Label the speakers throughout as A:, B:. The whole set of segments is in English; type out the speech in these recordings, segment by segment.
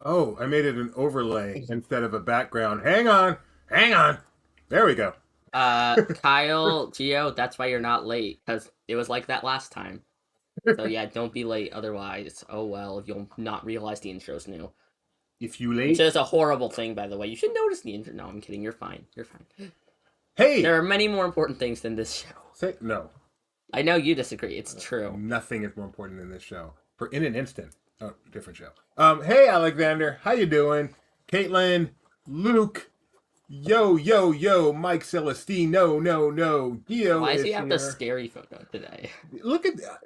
A: Oh, I made it an overlay instead of a background. Hang on. Hang on. There we go.
B: Kyle, Geo, that's why you're not late, because it was like that last time. So yeah, don't be late, otherwise, oh well, you'll not realize the intro's new.
A: If you
B: Which
A: late.
B: is a horrible thing, by the way. You should notice the intro. No, I'm kidding, you're fine. You're fine.
A: Hey!
B: There are many more important things than this show.
A: Say no.
B: I know you disagree, it's true.
A: Nothing is more important than this show. For in an instant. Oh, different show. Hey Alexander, how you doing? Caitlin, Luke, yo, Mike Celestine, no. Gio
B: Why does
A: is
B: he have the
A: here.
B: scary photo today?
A: Look at that.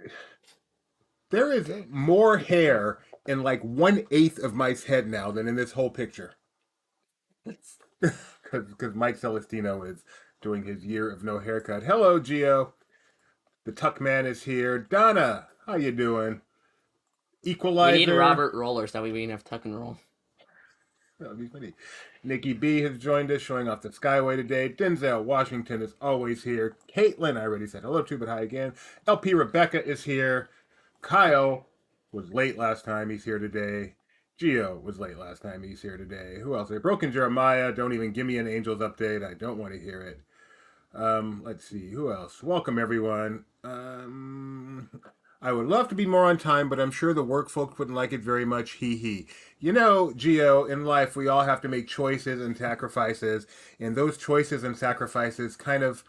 A: There is more hair in like 1/8 of Mike's head now than in this whole picture. Because Mike Celestino is doing his year of no haircut. Hello, Gio. The Tuck Man is here. Donna, how you doing?
B: We need
A: Equalizer.
B: Robert Rollers, that way we can have tuck and roll.
A: That'll be funny. Nikki B has joined us, showing off the Skyway today. Denzel Washington is always here. Caitlin, I already said hello to, but hi again. LP Rebecca is here. Kyle was late last time. He's here today. Gio was late last time. He's here today. Who else? Broken Jeremiah. Don't even give me an Angels update. I don't want to hear it. Let's see. Who else? Welcome, everyone. I would love to be more on time, but I'm sure the work folks wouldn't like it very much. Hee hee. You know, Gio, in life, we all have to make choices and sacrifices, and those choices and sacrifices kind of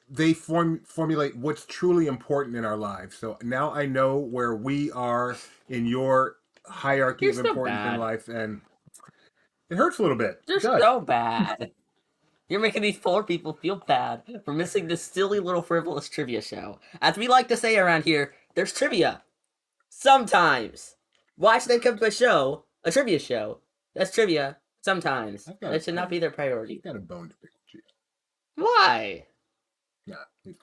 A: they formulate what's truly important in our lives. So now I know where we are in your hierarchy
B: You're
A: of
B: so
A: importance in
B: bad.
A: life, and it hurts a little bit.
B: You're
A: It does.
B: so bad. You're making these poor people feel bad for missing this silly little frivolous trivia show. As we like to say around here, there's trivia. Sometimes. Why should they come to a trivia show? That's trivia. Sometimes. That should not be their priority.
A: Got a bone to pick with you.
B: Why?
A: Nah, he's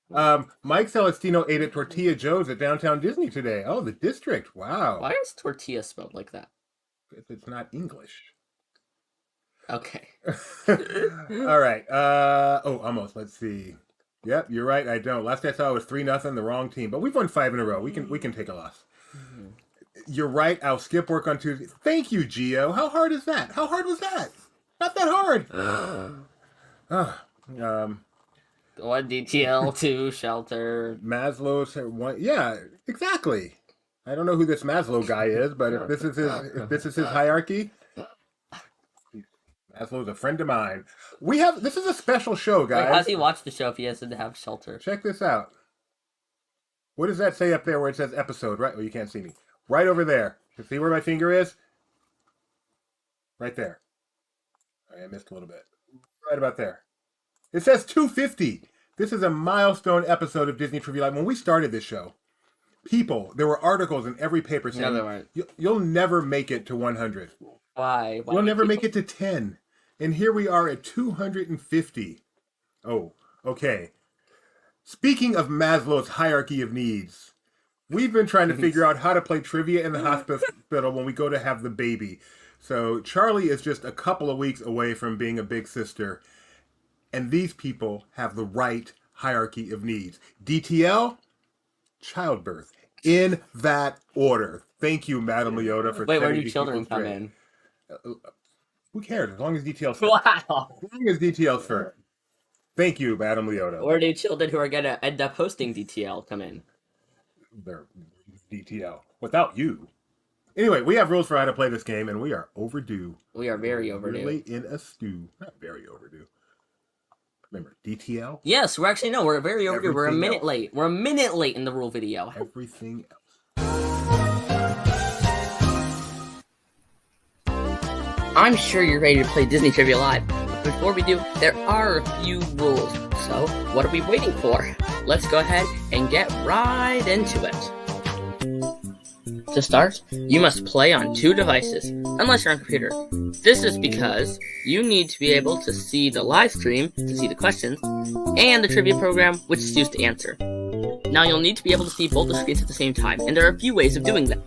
A: gone. Mike Celestino ate at Tortilla Joe's at Downtown Disney today. Oh, the district. Wow.
B: Why is tortilla spelled like that?
A: It's not English.
B: Okay.
A: All right. Almost. Let's see. Yep, you're right. I don't. Last I saw it was 3-0, the wrong team. But we've won 5 in a row. We can take a loss. You're right. I'll skip work on Tuesday. Thank you, Gio. How hard is that? How hard was that? Not that hard.
B: One DTL, two shelter.
A: Maslow's one. Yeah, exactly. I don't know who this Maslow guy is, but if this is his hierarchy, Maslow's a friend of mine. This is a special show, guys.
B: Wait, how does he watch the show if he has to have shelter?
A: Check this out. What does that say up there where it says episode? Right? Oh, you can't see me. Right over there. You see where my finger is? Right there. I missed a little bit. Right about there. It says 250. This is a milestone episode of Disney Trivia Live. When we started this show, there were articles in every paper saying,
B: No, there weren't.
A: You'll never make it to 100.
B: Why?
A: You'll never make it to 10. And here we are at 250. Oh, okay. Speaking of Maslow's hierarchy of needs, we've been trying to figure out how to play trivia in the hospital when we go to have the baby. So Charlie is just a couple of weeks away from being a big sister. And these people have the right hierarchy of needs. DTL, childbirth. In that order. Thank you, Madam Leota, for
B: Wait, where
A: setting
B: do
A: these
B: children
A: people
B: come
A: straight.
B: in?
A: Who cares? As long as DTL's first.
B: Wow.
A: As long as DTL's first. Thank you, Madam Leota.
B: Where do children who are gonna end up hosting DTL come in?
A: They're DTL. Without you. Anyway, we have rules for how to play this game, and we are overdue.
B: We are very overdue.
A: Really in a stew. Not very overdue. Remember, DTL?
B: Yes, we're actually, no, we're very overdue. We're a
A: Everything
B: minute
A: else.
B: late. We're a minute late in the rule video.
A: Everything else.
B: I'm sure you're ready to play Disney Trivia Live. But before we do, there are a few rules. So, what are we waiting for? Let's go ahead and get right into it. To start, you must play on 2 devices, unless you're on a computer. This is because you need to be able to see the live stream to see the questions, and the trivia program, which is used to answer. Now you'll need to be able to see both the screens at the same time, and there are a few ways of doing that.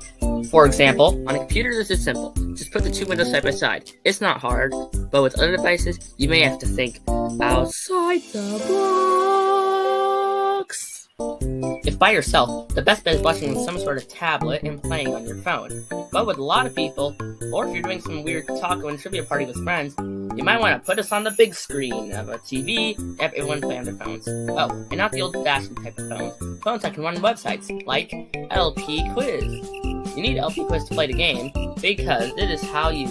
B: For example, on a computer this is simple. Just put the 2 windows side by side. It's not hard, but with other devices, you may have to think outside the box. If by yourself, the best bet is watching with some sort of tablet and playing on your phone. But with a lot of people, or if you're doing some weird taco and trivia party with friends, you might want to put us on the big screen of a TV, have everyone play on their phones. Oh, and not the old-fashioned type of phones. Phones that can run websites, like LP Quiz. You need LP Quiz to play the game, because it is how you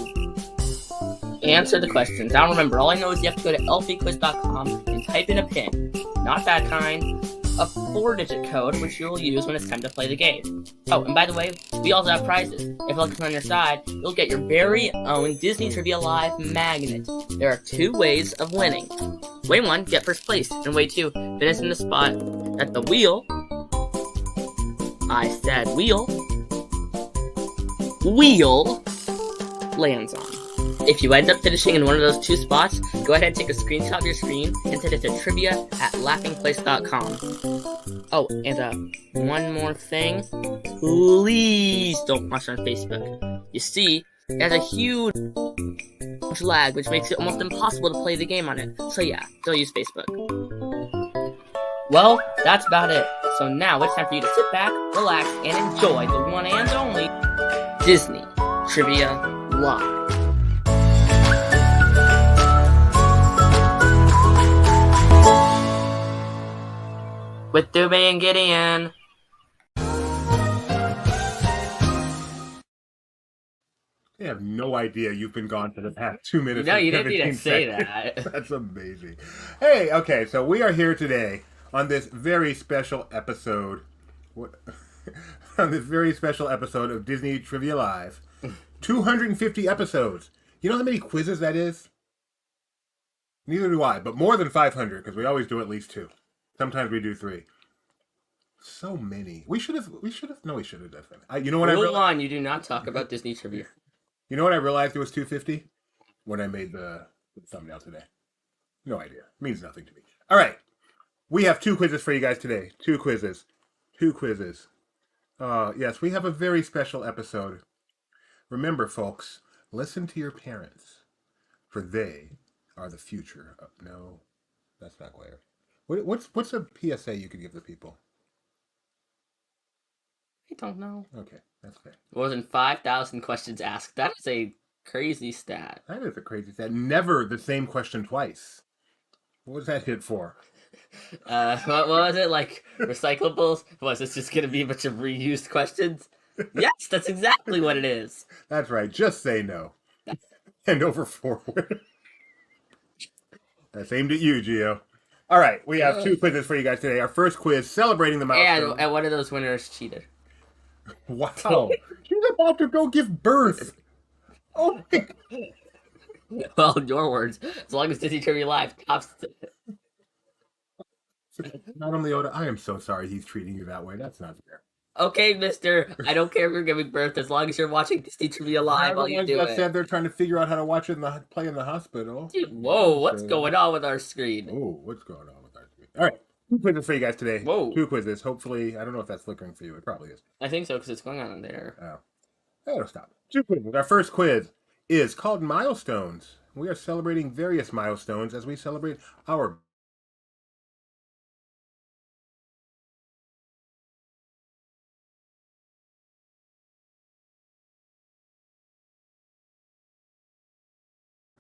B: answer the questions. Now remember, all I know is you have to go to lpquiz.com and type in a PIN. Not that kind. A 4-digit code, which you'll use when it's time to play the game. Oh, and by the way, we also have prizes. If luck is on your side, you'll get your very own Disney Trivia Live magnet. There are 2 ways of winning. Way 1, get first place, and way 2, finish in the spot that the wheel, I said wheel, lands on. If you end up finishing in one of those 2 spots, go ahead and take a screenshot of your screen and send it to trivia@laughingplace.com. Oh, and one more thing. Please don't watch on Facebook. You see, it has a huge lag, which makes it almost impossible to play the game on it. So yeah, don't use Facebook. Well, that's about it. So now it's time for you to sit back, relax, and enjoy the one and only Disney Trivia Live. With Dube and Gideon.
A: They have no idea you've been gone for the past 2 minutes.
B: No,
A: and
B: you didn't need to
A: 17
B: say
A: seconds.
B: that.
A: That's amazing. Hey, okay, so we are here today on this very special episode. On this very special episode of Disney Trivia Live. 250 episodes. You know how many quizzes that is? Neither do I, but more than 500, because we always do at least 2. Sometimes we do 3. So many. We should have definitely. You know what I
B: Rule
A: realized?
B: 1, you do not talk about Disney trivia.
A: You know what I realized it was 250? When I made the thumbnail today. No idea. It means nothing to me. All right. We have 2 quizzes for you guys today. 2 quizzes. Yes, we have a very special episode. Remember, folks, listen to your parents, for they are the future. No, that's not clear. What's a PSA you could give the people?
B: I don't know.
A: Okay, that's fair.
B: More than 5,000 questions asked. That is a crazy stat.
A: That is a crazy stat. Never the same question twice. What was that hit for?
B: What was it, like recyclables? Was this just gonna be a bunch of reused questions? Yes, that's exactly what it is.
A: That's right. Just say no. And over forward. That's aimed at you, Gio. All right, we have 2 quizzes for you guys today. Our first quiz, celebrating the milestone.
B: And one of those winners cheated.
A: Wow. She's about to go give birth. Oh my God.
B: Well, in your words, as long as Disney Trivia Live tops.
A: Madam Leota, I am so sorry he's treating you that way. That's not fair.
B: Okay, mister, I don't care if you're giving birth as long as you're watching Disney Trivia Live while you do it.
A: Said they're trying to figure out how to watch it play in the hospital.
B: Dude, whoa, what's going on with our screen?
A: Oh, what's going on with our screen? All right, 2 quizzes for you guys today.
B: Whoa.
A: 2 quizzes. Hopefully, I don't know if that's flickering for you. It probably is.
B: I think so, because it's going on there.
A: Oh. It'll stop. 2 quizzes. Our first quiz is called Milestones. We are celebrating various milestones as we celebrate our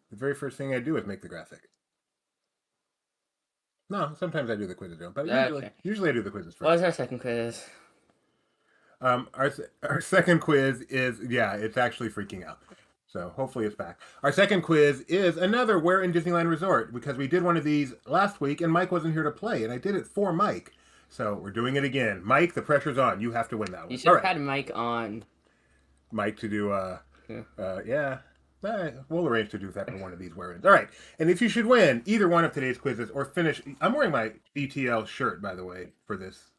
A: The very first thing I do is make the graphic. No, sometimes I do the quizzes, but usually I do the quizzes first.
B: What was our second quiz?
A: Our second quiz is, it's actually freaking out. So hopefully it's back. Our second quiz is another Where in Disneyland Resort, because we did one of these last week and Mike wasn't here to play, and I did it for Mike. So we're doing it again. Mike, the pressure's on. You have to win that one.
B: You should have had Mike on.
A: Mike to do, we'll arrange to do that for one of these wear-ins. All right. And if you should win either one of today's quizzes or finish... I'm wearing my ETL shirt, by the way, for this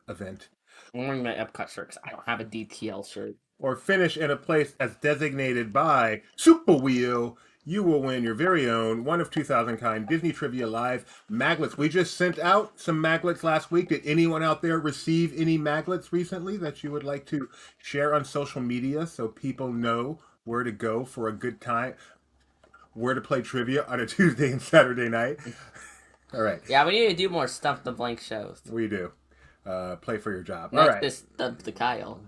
A: event.
B: I'm wearing my Epcot shirt because I don't have a DTL shirt.
A: Or finish in a place as designated by Super Wheel, you will win your very own one of 2,000 kind Disney Trivia Live maglets. We just sent out some maglets last week. Did anyone out there receive any maglets recently that you would like to share on social media so people know where to go for a good time, where to play trivia on a Tuesday and Saturday night? All right.
B: Yeah, we need to do more Stump the Blank shows.
A: We do. play for your job. All
B: Next
A: right.
B: is the Kyle.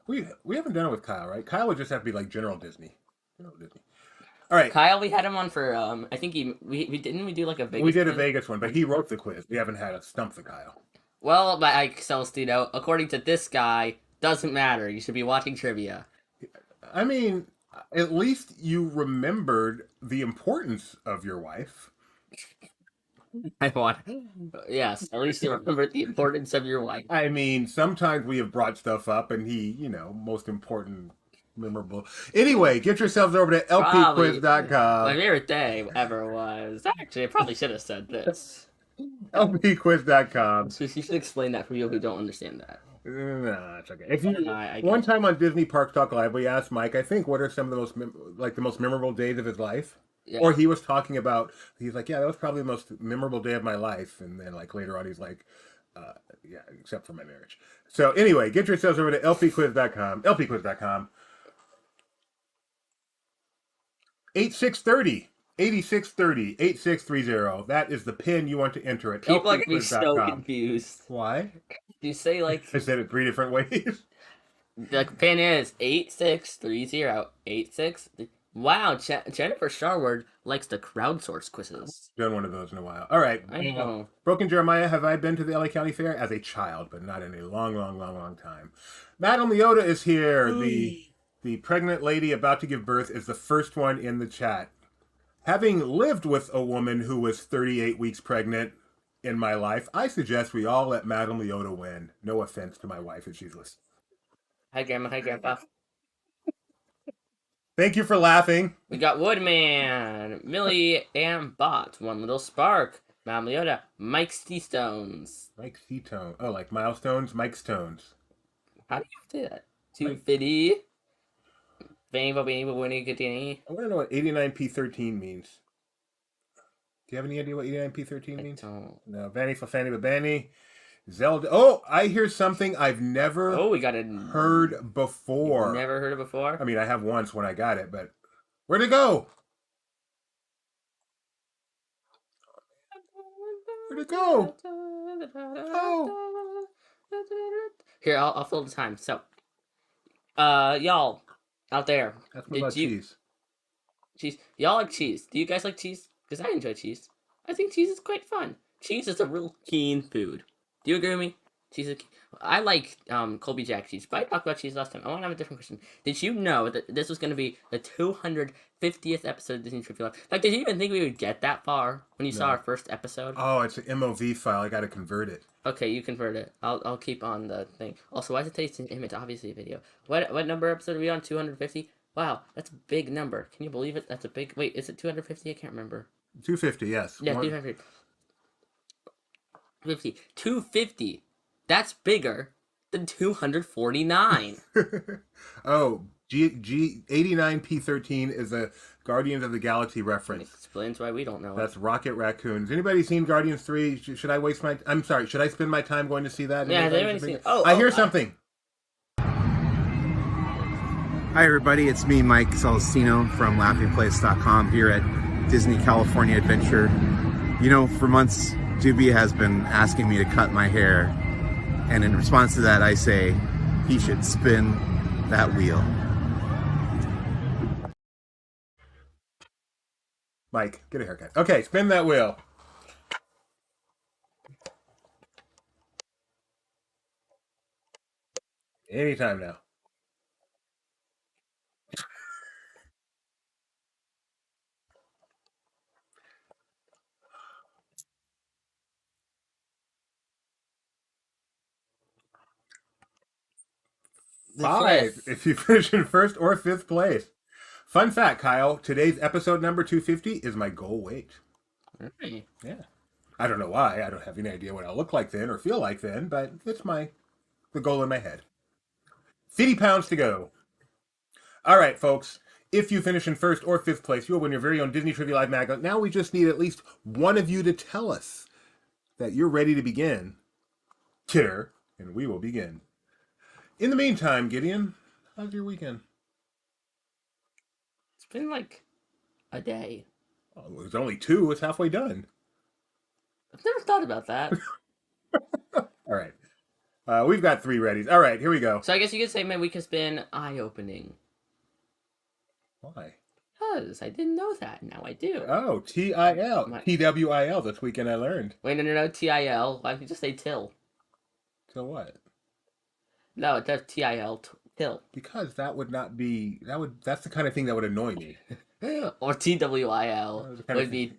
A: We haven't done it with Kyle, right? Kyle would just have to be like General Disney. General Disney. All right.
B: Kyle, we had him on for I think we didn't we do like a Vegas.
A: We did a
B: quiz?
A: Vegas one, but he wrote the quiz. We haven't had a stump the Kyle.
B: Well, but Ike Celestino, according to this guy, doesn't matter. You should be watching trivia.
A: I mean, at least you remembered the importance of your wife.
B: I want. Yes, at least you remember the importance of your wife.
A: I mean, sometimes we have brought stuff up, and he, most important, memorable. Anyway, get yourselves over to
B: My
A: lpquiz.com.
B: favorite day ever was actually I probably should have said this.
A: lpquiz.com.
B: So you should explain that for people who don't understand that.
A: No, it's okay. If you
B: I
A: one time on Disney Parks Talk Live, we asked Mike, I think, what are some of the most memorable days of his life?
B: Yeah.
A: Or he was talking about, he's like, yeah, that was probably the most memorable day of my life. And then like later on, he's like, yeah, except for my marriage. So anyway, get yourselves over to lpquiz.com. lpquiz.com. 8630. 8630 8630. That is the pin you want to enter at
B: People are gonna be so
A: lpquiz.com.
B: confused.
A: Why?
B: You say like
A: I said it 3 different ways.
B: the pin is 8630 86. Wow, Jennifer Sharward likes to crowdsource quizzes.
A: Done one of those in a while. All right.
B: I know.
A: Broken Jeremiah, have I been to the LA County Fair as a child, but not in a long, long, long, long time. Madam Leota is here. The pregnant lady about to give birth is the first one in the chat. Having lived with a woman who was 38 weeks pregnant in my life, I suggest we all let Madam Leota win. No offense to my wife if she's listening.
B: Hi, Grandma. Hi, Grandpa.
A: Thank you for laughing.
B: We got Woodman, Millie, and Bot. One Little Spark, Mom Leota, Mike Stones.
A: Mike C-Tone. Oh, like Milestones, Mike Stones.
B: How do you say that? 250. Benny, Winnie, Gadini.
A: I want to know what 89p13 means. Do you have any idea what 89p13 means? No. Vanny for Fanny Babani. Zelda. Oh, I hear something I've never
B: we got
A: heard before.
B: You've never heard it before?
A: I mean, I have once when I got it, but where'd it go? Where'd it go? Oh.
B: Here, I'll fill the time. So, y'all out there.
A: That's what about cheese.
B: Cheese. Y'all like cheese. Do you guys like cheese? Because I enjoy cheese. I think cheese is quite fun. Cheese is a real keen food. Do you agree with me? Cheese is I like Colby Jack cheese, but I talked about cheese last time. I want to have a different question. Did you know that this was going to be the 250th episode of Disney Trivia Live? Like, did you even think we would get that far when you saw our first episode?
A: Oh, it's an MOV file. I got to convert it.
B: Okay, you convert it. I'll keep on the thing. Also, why does it take an image? Obviously, a video. What number episode are we on? 250? Wow, that's a big number. Can you believe it? That's a big... Wait, is it 250? I can't remember.
A: 250, yes.
B: Yeah, 250. 250. That's bigger than 249.
A: Oh, G 89p13 is a Guardians of the Galaxy reference.
B: It explains why we don't know.
A: That's Rocket Raccoons. Anybody seen Guardians 3? Should I waste my... I'm sorry, should I spend my time going to see that?
B: Yeah, has anybody seen it?
A: I hear something.
C: Hi everybody, it's me, Mike Celestino from laughingplace.com here at Disney California Adventure. You know, for months, Doobie has been asking me to cut my hair, and in response to that, I say he should spin that wheel.
A: Mike, get a haircut. Okay, spin that wheel. Anytime now. Five, if you finish in first or fifth place. Fun fact, Kyle, today's episode number 250 is my goal weight.
B: Really?
A: Yeah. I don't know why. I don't have any idea what I'll look like then or feel like then, but it's the goal in my head. 50 pounds to go. All right, folks. If you finish in first or fifth place, you'll win your very own Disney Trivia Live magazine. Now we just need at least one of you to tell us that you're ready to begin. Titter, and we will begin. In the meantime, Gideon, how's your weekend?
B: It's been like a day.
A: Oh, it was only 2. It's halfway done.
B: I've never thought about that.
A: All right. We've got 3 readies. All right, here we go.
B: So I guess you could say my week has been eye-opening.
A: Why?
B: Because I didn't know that. Now I do.
A: Oh, T-I-L.
B: My...
A: T-W-I-L. This weekend I learned.
B: Wait, no, T-I-L. Why don't you just say till?
A: So what?
B: No, it does T-I-L, till.
A: Because that would not be, that's the kind of thing that would annoy me.
B: Or T-W-I-L would be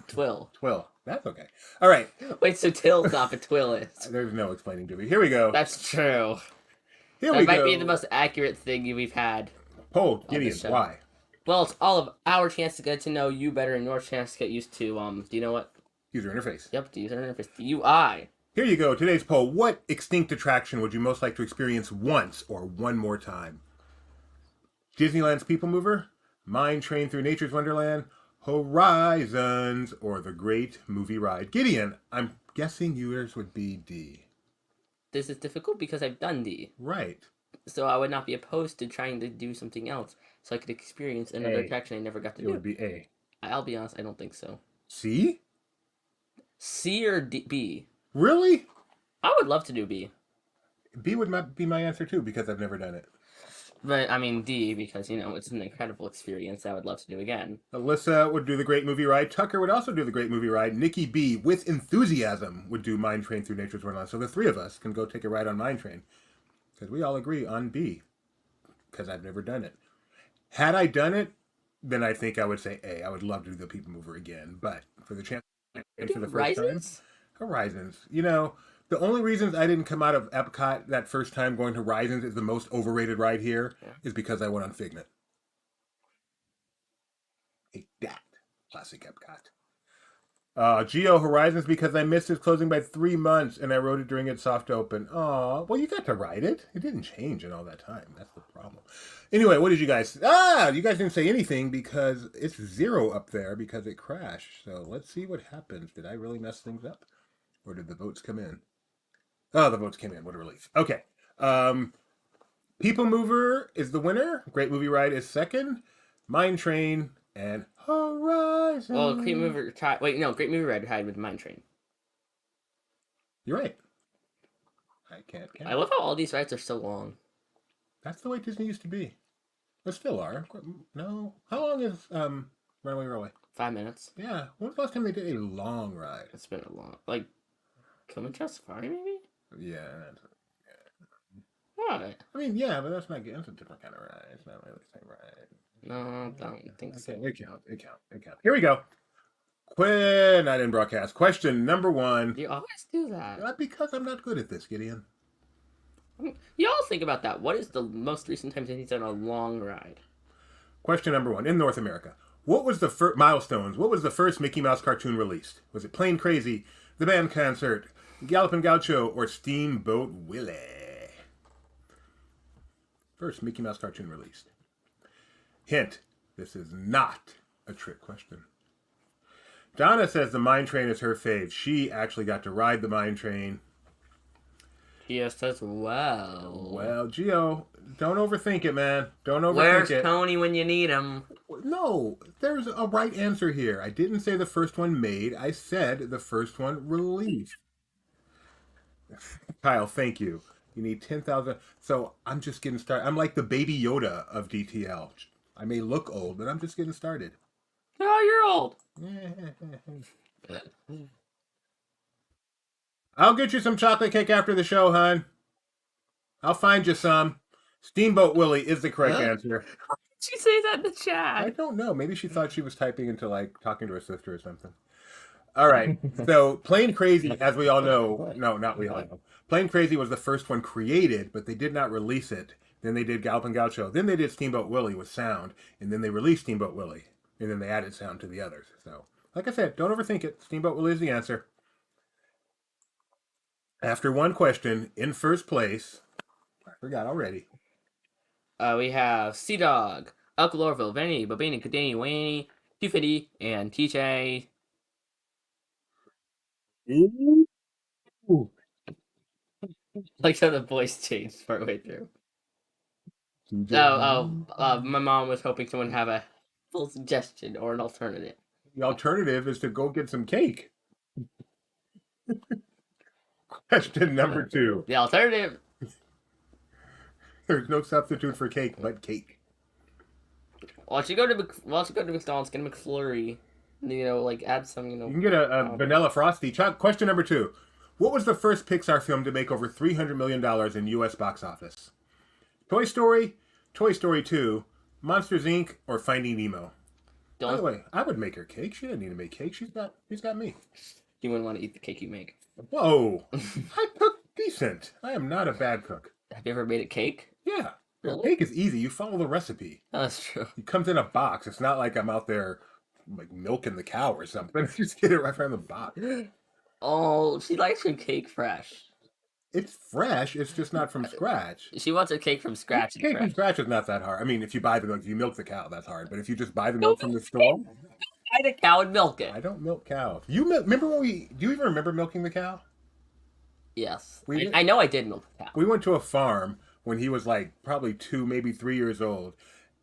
B: twill.
A: Twill. That's okay. All right.
B: Wait, so till's not, but twill is.
A: There's no explaining to me. Here we go.
B: That's true.
A: Here
B: That
A: we
B: might
A: go.
B: be the most accurate thing we've had.
A: Poll,
B: on
A: Gideon,
B: this show.
A: why?
B: Well, it's all of our chance to get to know you better and your chance to get used to, do you know what?
A: User interface.
B: Yep, the user interface, the UI.
A: Here you go. Today's poll. What extinct attraction would you most like to experience once or one more time? Disneyland's People Mover, Mine Train Through Nature's Wonderland, Horizons, or the Great Movie Ride? Gideon, I'm guessing yours would be D.
B: This is difficult because I've done D.
A: Right.
B: So I would not be opposed to trying to do something else so I could experience another
A: A.
B: attraction I never got to
A: It
B: do.
A: would be A.
B: I'll be honest, I don't think so.
A: C?
B: C or D, B?
A: Really?
B: I would love to do B.
A: B would be my answer too because I've never done it.
B: But, I mean, D, because, it's an incredible experience I would love to do again.
A: Alyssa would do the Great Movie Ride. Tucker would also do the Great Movie Ride. Nikki B, with enthusiasm, would do Mine Train Through Nature's Wonderland. So the 3 of us can go take a ride on Mine Train. Because we all agree on B. Because I've never done it. Had I done it, then I think I would say A. I would love to do the People Mover again. But for the chance for the first time, Horizons. The only reasons I didn't come out of Epcot that first time going to Horizons is the most overrated ride here is because I went on Figment. Take that, classic Epcot. Geo Horizons because I missed its closing by 3 months and I rode it during its soft open. Aw, well, you got to ride it. It didn't change in all that time. That's the problem. Anyway, what did you guys... you guys didn't say anything because it's 0 up there because it crashed. So let's see what happens. Did I really mess things up? Or did the votes come in? Oh, the votes came in. What a relief. Okay. People Mover is the winner. Great Movie Ride is second. Mine Train and Horizon.
B: Well, Great Movie tied. Wait, no, Great Movie Ride tied with Mine Train.
A: You're right. I can't.
B: I love how all these rides are so long.
A: That's the way Disney used to be. They still are. No. How long is Runaway Railway?
B: 5 minutes.
A: Yeah. When was the last time they did a long ride?
B: It's been a long... Like, Kilimanjaro Safari, maybe?
A: Yeah.
B: What?
A: I mean, yeah, but that's not good. That's a different kind of ride. It's not really the same ride.
B: No, I don't think so.
A: It counts. Here we go. Quinn, I didn't broadcast. Question number 1.
B: You always do that.
A: Because I'm not good at this, Gideon.
B: You all think about that. What is the most recent time Disney's done a long ride?
A: Question number 1. In North America, what was the first... Milestones. What was the first Mickey Mouse cartoon released? Was it Plain Crazy, The Band Concert, Gallopin' Gaucho, or Steamboat Willie? First Mickey Mouse cartoon released. Hint, this is not a trick question. Donna says the Mine Train is her fave. She actually got to ride the Mine Train.
B: Yes, says, well.
A: Well, Gio, don't overthink it, man. Don't overthink
B: Where's
A: it.
B: Tony when you need him?
A: No, there's a right answer here. I didn't say the first one made. I said the first one released. Kyle, thank you. You need 10,000. So I'm just getting started. I'm like the baby Yoda of DTL. I may look old, but I'm just getting started.
B: Oh, you're old.
A: I'll get you some chocolate cake after the show, hon. I'll find you some. Steamboat Willie is the correct answer.
B: Why did you say that in the chat?
A: I don't know. Maybe she thought she was typing into, like, talking to her sister or something. All right. So, Plain Crazy, as we all know... No, not we all know. Plain Crazy was the first one created, but they did not release it. Then they did Gallopin' Gaucho. Then they did Steamboat Willie with sound. And then they released Steamboat Willie. And then they added sound to the others. So, like I said, don't overthink it. Steamboat Willie is the answer. After one question, in first place, I forgot already.
B: We have Sea Dog, Uncle Orville, Vinny, Bobini, Kadani, Wayne, 250, and TJ.
A: Ooh.
B: Like how the voice changed partway through. My mom was hoping someone would have a full suggestion or an alternative.
A: The alternative is to go get some cake. Question number 2.
B: The alternative.
A: There's no substitute for cake but cake.
B: Why don't you go to McDonald's, get a McFlurry, like add some,
A: You can get a vanilla frosty. Chuck, question number 2. What was the first Pixar film to make over $300 million in U.S. box office? Toy Story, Toy Story 2, Monsters, Inc., or Finding Nemo? By the way, I would make her cake. She doesn't need to make cake. She's got me.
B: You wouldn't want to eat the cake you make.
A: Whoa. I cook decent. I am not a bad cook.
B: Have you ever made a cake?
A: Yeah.
B: Really?
A: Cake is easy. You follow the recipe.
B: Oh, that's true.
A: It comes in a box. It's not like I'm out there like milking the cow or something. You just get it right from the box.
B: Oh, she likes her cake fresh.
A: It's fresh. It's just not from scratch.
B: She wants her cake from scratch.
A: Cake from scratch is not that hard. I mean, if you buy the milk, if you milk the cow, that's hard. But if you just buy the milk from the store,
B: Buy the cow and milk it.
A: I don't milk cows. Remember when do you even remember milking the cow?
B: Yes,
A: We did-
B: I know I did milk the cow.
A: We went to a farm when he was like probably 2, maybe 3 years old,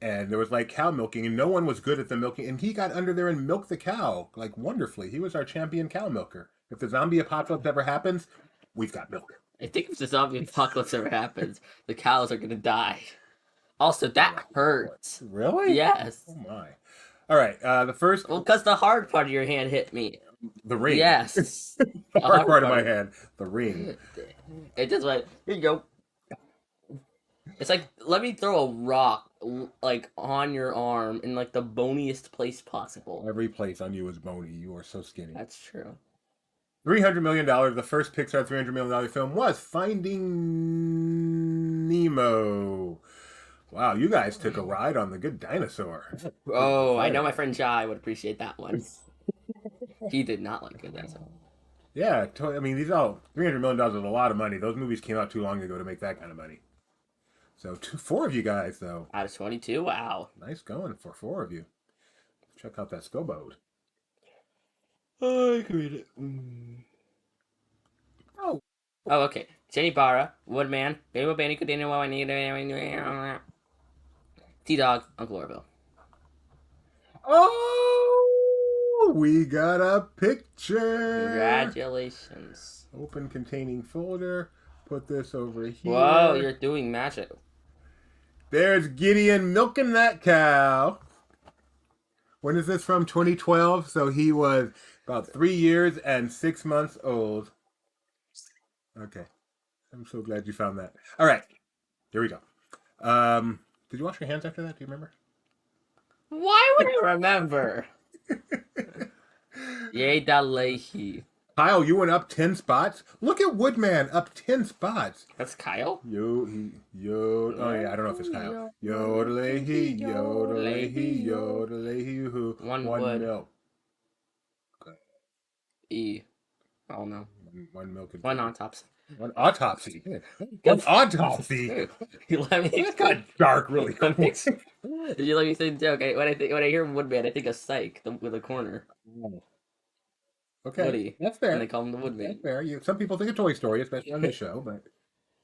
A: and there was like cow milking, and no one was good at the milking, and he got under there and milked the cow like wonderfully. He was our champion cow milker. If the zombie apocalypse ever happens, we've got milk.
B: I think if the zombie apocalypse ever happens, the cows are gonna die. Also, that hurts.
A: Really?
B: Yes.
A: Oh my. All right. The first,
B: Well, because the hard part of your hand hit me.
A: the ring.
B: Yes.
A: The hard part of my hand, the ring.
B: It just went, here you go. It's like, let me throw a rock, like, on your arm in, like, the boniest place possible.
A: Every place on you is bony. You are so skinny.
B: That's true.
A: $300 million. The first Pixar $300 million film was Finding Nemo. Wow, you guys took a ride on the Good Dinosaur.
B: Oh, I know my friend Jai would appreciate that one. He did not like it. That's all.
A: Yeah, I mean, $300 million is a lot of money. Those movies came out too long ago to make that kind of money. So 4 of you guys, though.
B: Out of 22? Wow.
A: Nice going for 4 of you. Check out that Skowboat.
B: Oh, I can read it.
A: Oh.
B: Oh, okay. Jenny Barra, Woodman, Baby Benny, T-Dog, Uncle Orville.
A: Oh, we got a picture.
B: Congratulations.
A: Open containing folder. Put this over here.
B: Whoa, you're doing magic.
A: There's Gideon milking that cow. When is this from? 2012. So he was about 3 years and 6 months old. Okay. I'm so glad you found that. All right. Here we go. Did you wash your hands after that? Do you remember?
B: Why would I remember? Yay, da Leahy.
A: Kyle, you went up 10 spots. Look at Woodman up 10 spots.
B: That's Kyle?
A: Oh yeah, I don't know if it's Kyle. Yodelay-hee, yodelay-hee, yodelay-hee, hoo.
B: One
A: One
B: wood.
A: milk.
B: E. Oh no.
A: One milk. And
B: One autopsy.
A: One autopsy. One autopsy.
B: You let me.
A: That got dark really quick.
B: Did you let me say the joke? When I hear Woodman, I think of Psych with a corner.
A: Okay,
B: Woody.
A: that's fair.
B: And they call him the Woodman.
A: That's fair. Some people think of Toy Story, especially on this show. But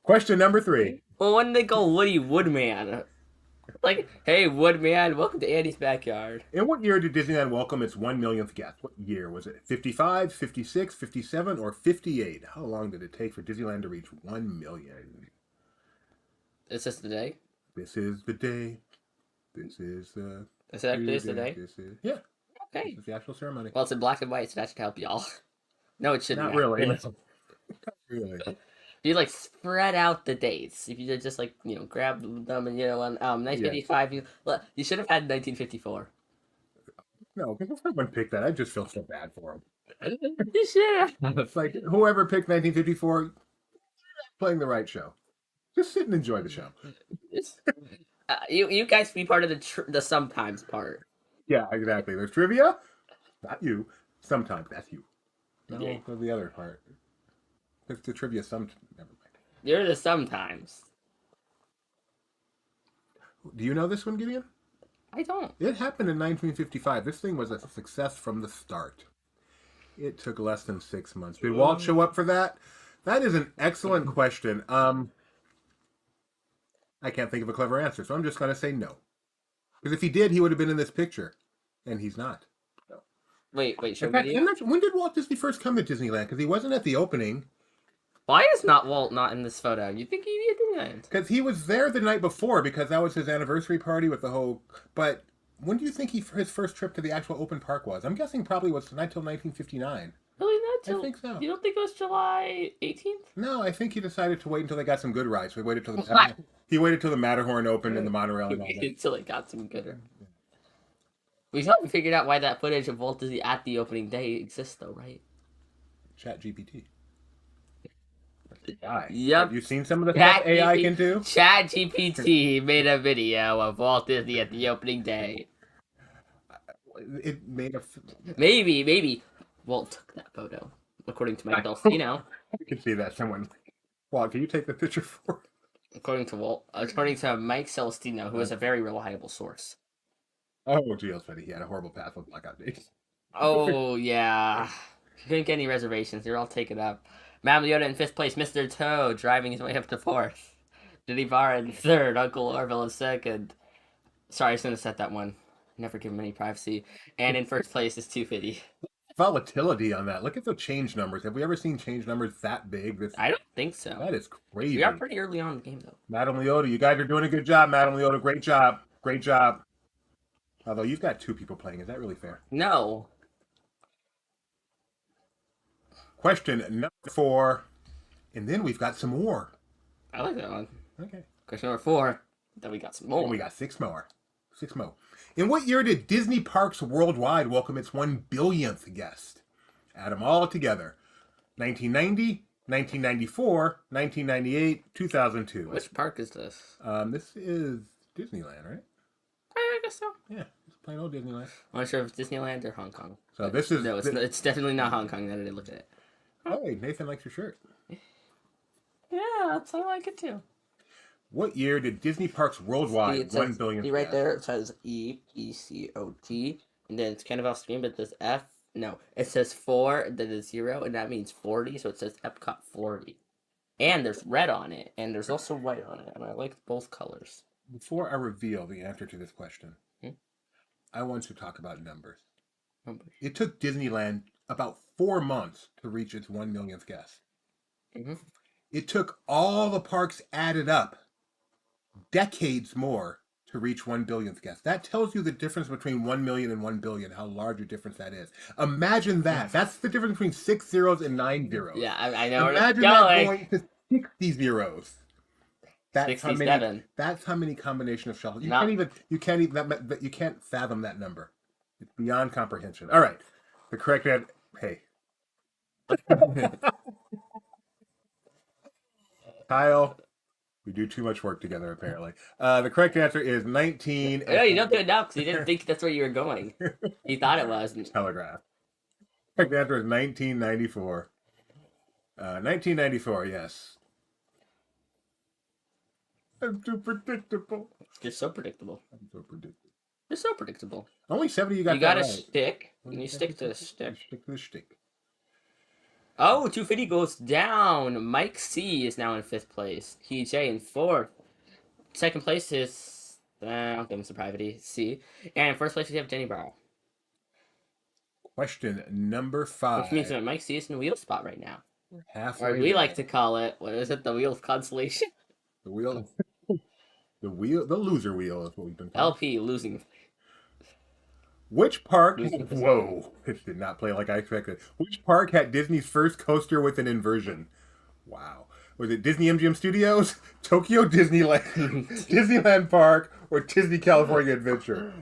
A: question number 3.
B: Well, when they go Woody Woodman, like, hey Woodman, welcome to Andy's backyard.
A: In what year did Disneyland welcome its 1 millionth guest? What year was it? 55, 56, 57, or 58? How long did it take for Disneyland to reach 1 million?
B: Is this the day?
A: This is the day. This is the.
B: Is it actually the day?
A: This is, yeah.
B: Okay.
A: This is the actual ceremony.
B: Well, it's in black and white, so that should help y'all. No, it shouldn't.
A: Not really. Not really.
B: You like spread out the dates. If you just grab them and on 1955, you should have had 1954.
A: No, because if someone picked that, I just feel so bad for them.
B: You should have.
A: It's like whoever picked 1954, playing the right show. Just sit and enjoy the show.
B: You guys be part of the sometimes part.
A: Yeah, exactly. There's trivia. Not you. Sometimes that's you. No,
B: Yeah.
A: the other part. It's the trivia. Never mind.
B: You're the sometimes.
A: Do you know this one, Gideon?
B: I don't.
A: It happened in 1955. This thing was a success from the start. It took less than 6 months. Did Walt show up for that? That is an excellent question. I can't think of a clever answer, so I'm just going to say no. Because if he did, he would have been in this picture. And he's not. No.
B: Wait, show
A: In fact,
B: video.
A: I'm not sure, when did Walt Disney first come to Disneyland? Because he wasn't at the opening.
B: Why is not Walt not in this photo? You think he'd be at Disneyland?
A: Because he was there the night before because that was his anniversary party with the whole. But when do you think his first trip to the actual open park was? I'm guessing probably was not till 1959.
B: Really? Not till?
A: I think so.
B: You don't think it was July 18th?
A: No, I think he decided to wait until they got some good rides. He waited till the Matterhorn opened and the monorail and all that.
B: Until it got some gooder. We still haven't figured out why that footage of Walt Disney at the opening day exists, though, right?
A: Chat GPT.
B: Yep.
A: Have you seen some of the stuff AI can do?
B: Chat GPT made a video of Walt Disney at the opening day.
A: It made a.
B: Maybe Walt took that photo, according to Mike Delfino.
A: You can see that someone. Well, can you take the picture for?
B: According to Mike Celestino, who is a very reliable source.
A: Oh, Gio's funny. He had a horrible path with blackout dates.
B: Oh yeah, couldn't get any reservations. They're all taken up. Mama Yoda in 5th place. Mr. Toad driving his way up to 4th. Diddy Barr in 3rd. Uncle Orville in 2nd. Sorry, I shouldn't have said that one. Never give him any privacy. And in 1st place is 250.
A: Volatility on that. Look at the change numbers. Have we ever seen change numbers that big?
B: I don't think so.
A: That is crazy.
B: We are pretty early on in the game, though.
A: Madam Leota, you guys are doing a good job, Madam Leota. Great job. Great job. Although you've got 2 people playing. Is that really fair?
B: No.
A: Question number 4. And then we've got some more.
B: I like that one.
A: Okay.
B: Question number 4. Then we got some more.
A: And we got 6 more. 6 more. In what year did Disney Parks Worldwide welcome its 1 billionth guest? Add them all together. 1990, 1994, 1998, 2002.
B: Which park is this?
A: This is Disneyland, right?
B: I guess so.
A: Yeah, it's plain old Disneyland.
B: I'm not sure if it's Disneyland or Hong Kong.
A: So this is...
B: No, it's definitely not Hong Kong. Now that I look at it.
A: Hey, Nathan likes your shirt.
B: Yeah, I like it too.
A: What year did Disney Parks Worldwide 1 billion?
B: See right there, it says EPCOT, and then it's kind of off screen, but this F. No, it says 4, then it's 0, and that means 40, so it says Epcot 40. And there's red on it, and there's also white on it, and I like both colors.
A: Before I reveal the answer to this question, I want to talk about numbers. It took Disneyland about 4 months to reach its 1 millionth guest.
B: Mm-hmm.
A: It took all the parks added up decades more to reach 1 billionth guest. That tells you the difference between 1 million and 1 billion, how large a difference that is. Imagine that. That's the difference between 6 zeros and 9 zeros.
B: Yeah, I know.
A: Imagine that going to 60 zeros. That's
B: 67.
A: That's how many combination of shuffles. You can't fathom that number. It's beyond comprehension. All right. The correct answer. Hey. Kyle, we do too much work together, apparently. The correct answer is 19...
B: No, you don't do it now because you didn't think that's where you were going. You thought it was.
A: Telegraph. The correct answer is 1994. 1994, yes. I'm too predictable.
B: You're so predictable.
A: I'm so predictable.
B: You're so predictable.
A: Only 70 you got.
B: You got
A: that
B: a
A: right.
B: stick, and you stick to the stick.
A: Stick to the stick.
B: Oh, 250 goes down. Mike C is now in 5th place. TJ in 4th. 2nd place is... I'll give him some privacy. C. And in 1st place we have Denny Barrow.
A: Question number 5.
B: Which means that Mike C is in the wheel spot right now.
A: Halfway.
B: Or we like to call it, what is it, the wheel of consolation?
A: The wheel... the loser wheel is what we've been calling.
B: LP, losing.
A: Which park... Whoa. It did not play like I expected. Which park had Disney's first coaster with an inversion? Wow. Was it Disney MGM Studios, Tokyo Disneyland, Disneyland Park, or Disney California Adventure?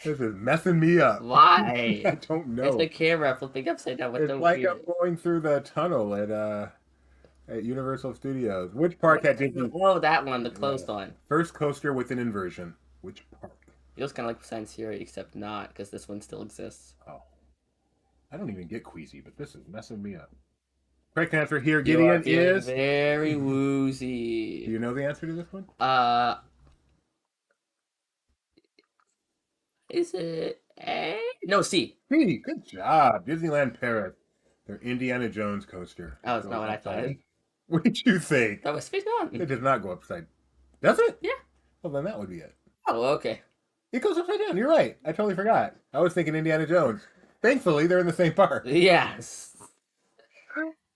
A: This is messing me up.
B: Why?
A: I don't know.
B: It's the camera flipping upside down with
A: It's like I'm going through the tunnel at Universal Studios. Which park had Disney...
B: Oh, that one, the closed one.
A: First coaster with an inversion. Which park?
B: Feels kind of like Science Theory, except not, because this one still exists.
A: Oh. I don't even get queasy, but this is messing me up. Correct answer here, Gideon, is...
B: very woozy.
A: Do you know the answer to this one?
B: Is it A? No, C.
A: C. Good job. Disneyland Paris. Their Indiana Jones coaster.
B: Oh, it's not what I thought.
A: What did you think?
B: That was Space Mountain.
A: It does not go upside. Does it?
B: Yeah.
A: Well, then that would be it.
B: Oh, okay.
A: It goes upside down. You're right. I totally forgot. I was thinking Indiana Jones. Thankfully, they're in the same park.
B: Yes.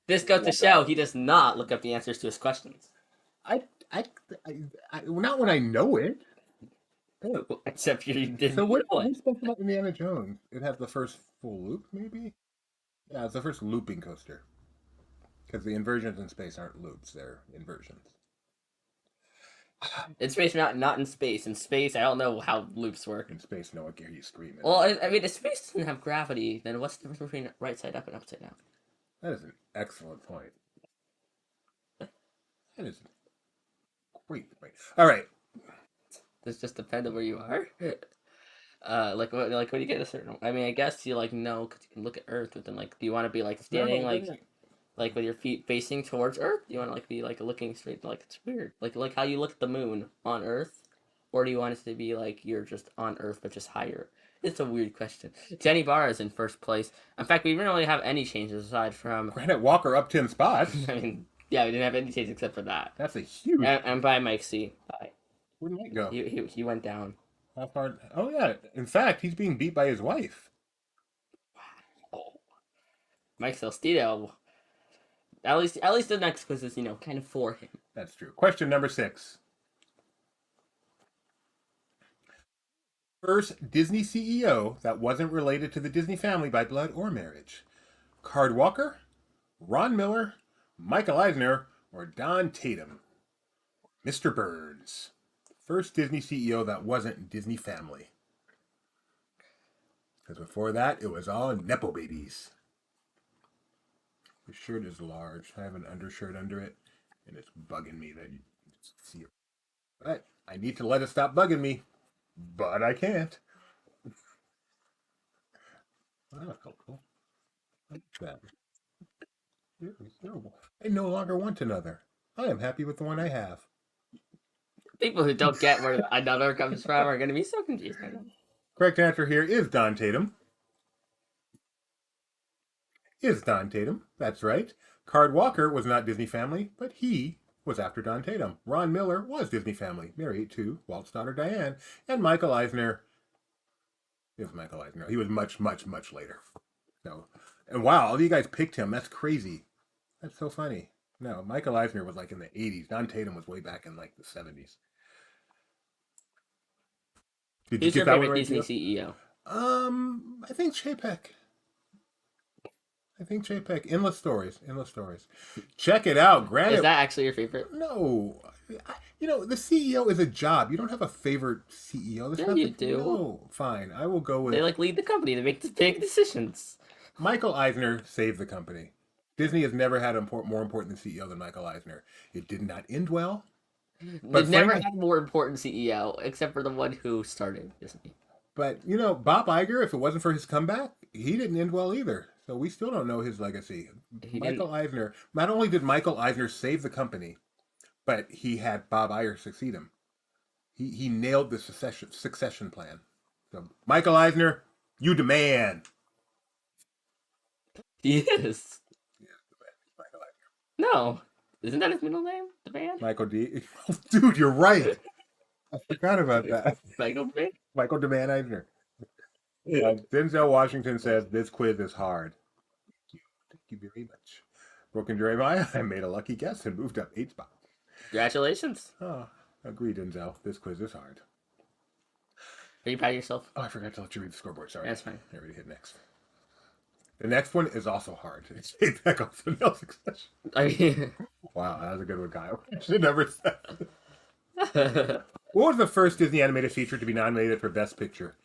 B: This goes to show he does not look up the answers to his questions.
A: I, I, not when I know it.
B: Except you didn't
A: So
B: know
A: what
B: it.
A: stuff about Indiana Jones? It has the first full loop, maybe? Yeah, it's the first looping coaster. Because the inversions in space aren't loops, they're inversions.
B: In space, not in space. In space, I don't know how loops work.
A: In space, no one can hear you screaming.
B: Well, I mean, if space doesn't have gravity, then what's the difference between right side up and upside down?
A: That is an excellent point. That is a great point. All right.
B: Does just depend on where you are. Like when you get a certain. I mean, I guess you like know because you can look at Earth, but then like, do you want to be like standing like with your feet facing towards Earth? Do you want to like be like looking straight? Like it's weird. Like how you look at the moon on Earth, or do you want it to be like you're just on Earth but just higher? It's a weird question. Jenny Barr is in first place. In fact, we didn't really have any changes aside from.
A: Granite Walker up 10 spots.
B: I mean, yeah, we didn't have any changes except for that.
A: That's a huge.
B: And by Mike C. Bye.
A: Where did Mike go?
B: He went down.
A: How far? Oh, yeah. In fact, he's being beat by his wife.
B: Oh. Mike Celestino. At least the next quiz is, kind of for him.
A: That's true. Question number 6. First Disney CEO that wasn't related to the Disney family by blood or marriage. Card Walker, Ron Miller, Michael Eisner, or Don Tatum. Mr. Burns. First Disney CEO that wasn't Disney family. Because before that, it was all Nepo babies. The shirt is large. I have an undershirt under it, and it's bugging me that you see it. But I need to let it stop bugging me, but I can't. Oh, that's cool. I like that. I no longer want another. I am happy with the one I have.
B: People who don't get where another comes from are going to be so confused right now.
A: Correct answer here is Don Tatum. That's right. Card Walker was not Disney family, but he was after Don Tatum. Ron Miller was Disney family, married to Walt's daughter Diane. And Michael Eisner is Michael Eisner. He was much, much, much later. No. And wow, all of you guys picked him. That's crazy. That's so funny. No, Michael Eisner was like in the 80s. Don Tatum was way back in like the 70s.
B: Did you get that one right, Disney CEO?
A: I think Chapek. Endless stories. Check it out. Granted,
B: is that actually your favorite?
A: No. The CEO is a job. You don't have a favorite CEO.
B: Yeah, you do.
A: No, fine. I will go with.
B: They lead the company. They make the big decisions.
A: Michael Eisner saved the company. Disney has never had a more important CEO than Michael Eisner. It did not end well.
B: They've never had a more important CEO, except for the one who started Disney.
A: But, Bob Iger, if it wasn't for his comeback, he didn't end well either. So we still don't know his legacy. Michael Eisner, not only did Michael Eisner save the company, but he had Bob Iger succeed him. He nailed the succession plan. So, Michael Eisner, you demand.
B: He is. Yeah, Michael Eisner. No. Isn't that his middle name? The man?
A: Michael D. Dude, you're right. I forgot about that. Michael DeMann Eisner. Denzel Washington says this quiz is hard. Thank you very much. Broken Jeremiah, I made a lucky guess and moved up 8 spots.
B: Congratulations.
A: Oh, agree, Denzel. This quiz is hard.
B: Are you proud of yourself?
A: Oh, I forgot to let you read the scoreboard. Sorry.
B: That's fine.
A: I already hit next. The next one is also hard. It's Payback off the Nail Succession. Wow, that was a good one, Kyle. I should never said. What was the first Disney animated feature to be nominated for Best Picture?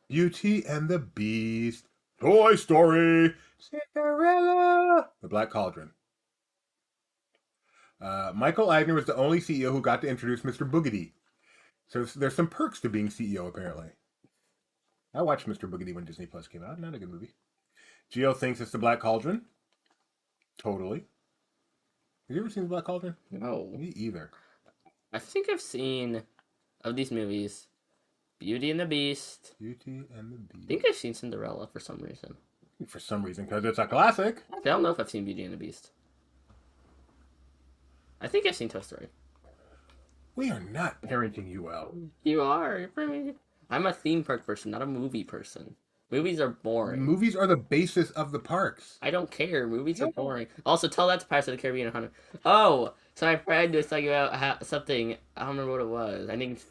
A: Beauty and the Beast, Toy Story, Cinderella, The Black Cauldron. Michael Eisner was the only CEO who got to introduce Mr. Boogedy. So there's some perks to being CEO, apparently. I watched Mr. Boogedy when Disney Plus came out. Not a good movie. Gio thinks it's The Black Cauldron. Totally. Have you ever seen The Black Cauldron?
B: No.
A: Me either.
B: I think I've seen, of these movies, Beauty and the Beast.
A: Beauty and the Beast.
B: I think I've seen Cinderella for some reason.
A: For some reason, because it's a classic.
B: I don't know if I've seen Beauty and the Beast. I think I've seen Toy Story.
A: We are not parenting you well.
B: You are. I'm a theme park person, not a movie person. Movies are boring.
A: Movies are the basis of the parks.
B: I don't care. Movies are boring. Also, tell that to Pirates of the Caribbean 100. Oh, so my friend was talking about something. I don't remember what it was. I think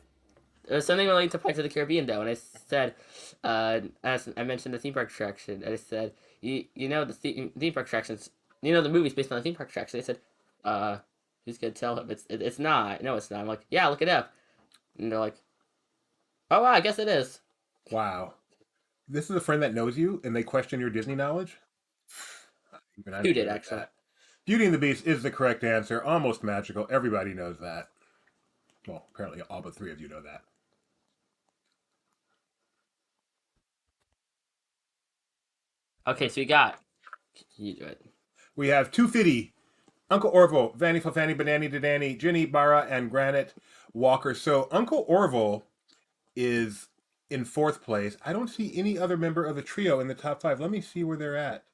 B: it was something related to Pirates of the Caribbean, though. And I said, as I mentioned the theme park attraction, and I said, you know the theme park attractions, you know the movies based on the theme park attraction. They said, who's gonna tell him it's not? No, it's not. I'm like, yeah, look it up. And they're like, oh, wow, I guess it is.
A: Wow. This is a friend that knows you, and they question your Disney knowledge? Even I
B: Who
A: didn't
B: did,
A: know
B: actually?
A: that. Beauty and the Beast is the correct answer. Almost magical. Everybody knows that. Well, apparently all but 3 of you know that.
B: Okay, so you got. You do it.
A: We have 250, Uncle Orville, Vanny Fafani, Banani Danny, Ginny Barra, and Granite Walker. So Uncle Orville is in 4th place. I don't see any other member of the trio in the top 5. Let me see where they're at.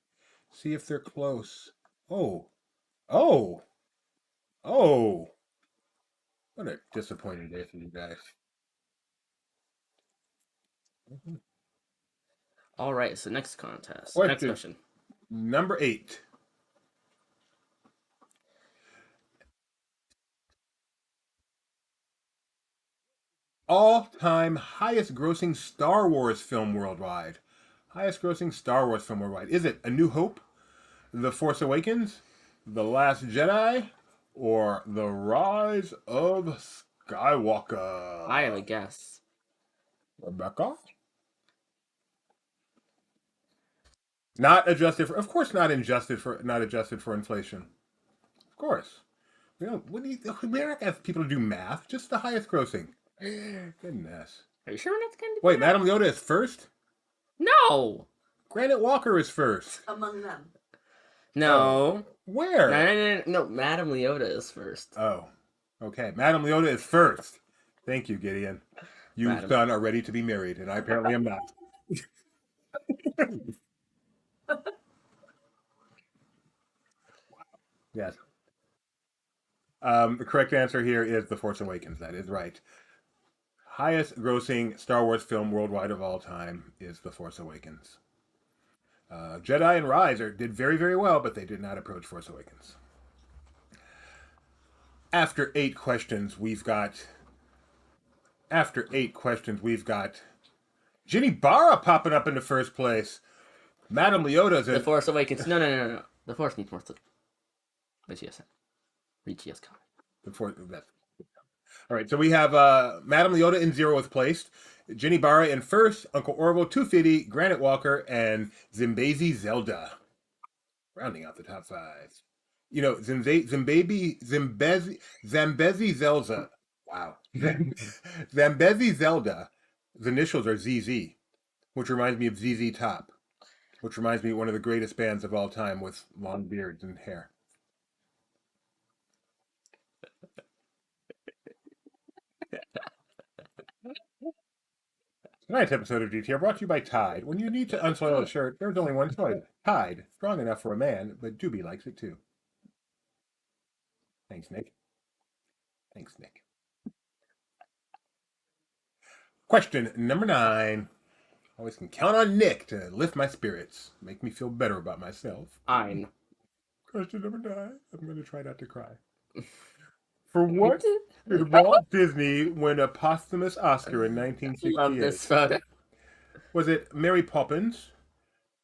A: See if they're close. Oh. Oh. Oh. What a disappointing day for you guys.
B: All right, so next contest.
A: Question.
B: Next question.
A: Number 8. All-time highest grossing Star Wars film worldwide. Highest grossing Star Wars film worldwide. Is it A New Hope, The Force Awakens, The Last Jedi, or The Rise of Skywalker?
B: I have a guess.
A: Rebecca? Not adjusted for, of course, not adjusted for inflation. Of course. We don't. We're not gonna ask people to do math. Just the highest grossing. Goodness.
B: Are you sure we're not going to?
A: Wait, Madame Yoda is first.
B: No.
A: Granite Walker is first.
D: Among them.
B: No.
A: Where?
B: No. Madame Leota is first.
A: Oh, okay. Madame Leota is first. Thank you, Gideon. You
B: Madam.
A: son are ready to be married, and I apparently am not. Yes. The correct answer here is The Force Awakens. That is right. Highest grossing Star Wars film worldwide of all time is The Force Awakens. Jedi and Rise did very, very well, but they did not approach Force Awakens. After 8 questions, we've got Ginny Barra popping up into first place. Madame Leota's
B: The Force Awakens. No. The Force needs more. But yes, Richia's comment.
A: All right, so we have Madame Leota in 0th place, Ginny Barra in 1st, Uncle Orville, 250, Granite Walker, and Zambezi Zelda. Rounding out the top 5. You know, Zambezi Zelda. Wow. Zambezi Zelda. The initials are ZZ, which reminds me of ZZ Top, which reminds me of one of the greatest bands of all time with long beards and hair. Tonight's episode of GTR brought to you by Tide. When you need to unsoil a shirt, there's only one choice. Tide. Strong enough for a man, but Doobie likes it too. Thanks, Nick. Question number 9. Always can count on Nick to lift my spirits, make me feel better about myself.
B: Ein.
A: Question number 9. I'm going to try not to cry. For what did Walt Disney win a posthumous Oscar in 1968?
B: Love this photo.
A: Was it Mary Poppins,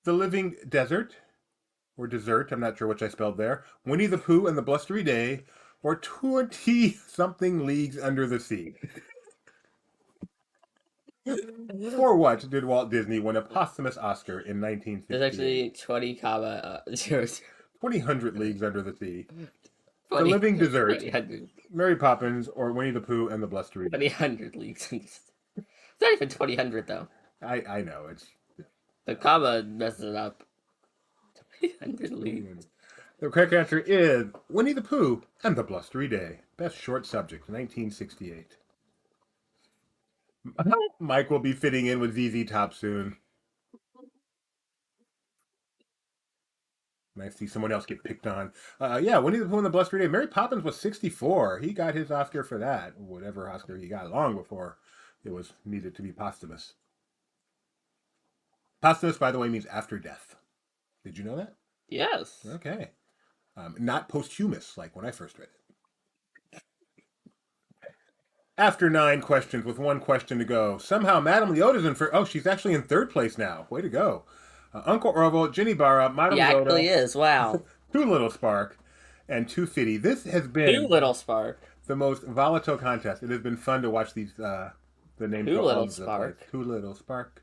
A: The Living Desert, or Dessert, I'm not sure which I spelled there, Winnie the Pooh and the Blustery Day, or 20-something Leagues Under the Sea? For what did Walt Disney win a posthumous Oscar in 1968?
B: There's actually 20 comma
A: 20 Leagues Under the Sea.
B: 20,
A: The Living Dessert,
B: 20,
A: Mary Poppins, or Winnie the Pooh and the Blustery Day?
B: 20 leagues. It's not even 20 though.
A: I know, it's...
B: The comma messes it up. 20 leagues.
A: The correct answer is Winnie the Pooh and the Blustery Day. Best short subject, 1968. Mike will be fitting in with ZZ Top soon. Nice to see someone else get picked on. Yeah, Winnie the Pooh and the Blustery Day. Mary Poppins was 64. He got his Oscar for that. Whatever Oscar he got long before it was needed to be posthumous. Posthumous, by the way, means after death. Did you know that?
B: Yes.
A: Okay. Not posthumous, like when I first read it. After 9 questions, with 1 question to go, somehow Madame Leota's in first. Oh, she's actually in 3rd place now. Way to go. Uncle Orville, Ginny Barra, Madame
B: He actually
A: Leota,
B: is. Wow.
A: Too Little Spark, and Too Fitty. This has
B: Too
A: been
B: Little Spark.
A: the most volatile contest. It has been fun to watch these the names
B: Too
A: go all
B: Little
A: over the
B: Spark.
A: place. Too Little Spark.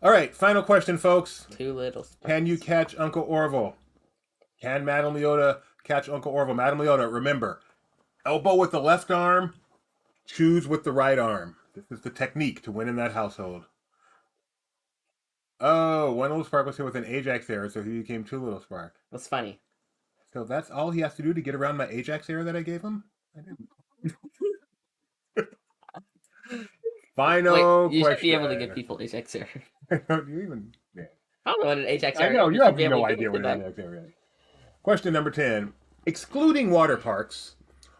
A: All right, final question, folks.
B: Too Little Spark.
A: Can you catch Uncle Orville? Can Madame Leota catch Uncle Orville? Madame Leota, remember, elbow with the left arm, choose with the right arm. This is the technique to win in that household. Oh, One Little Spark was hit with an Ajax error, so he became Two Little Spark.
B: That's funny.
A: So that's all he has to do to get around my Ajax error that I gave him? I didn't. Final
B: Wait, you
A: question.
B: should be able to give people Ajax error.
A: You even... Yeah.
B: I don't know what an Ajax
A: I
B: error
A: know,
B: is.
A: you have
B: should be able
A: no
B: to give
A: idea
B: it
A: what
B: to
A: an
B: them.
A: Ajax error is. Question number 10. Excluding water parks,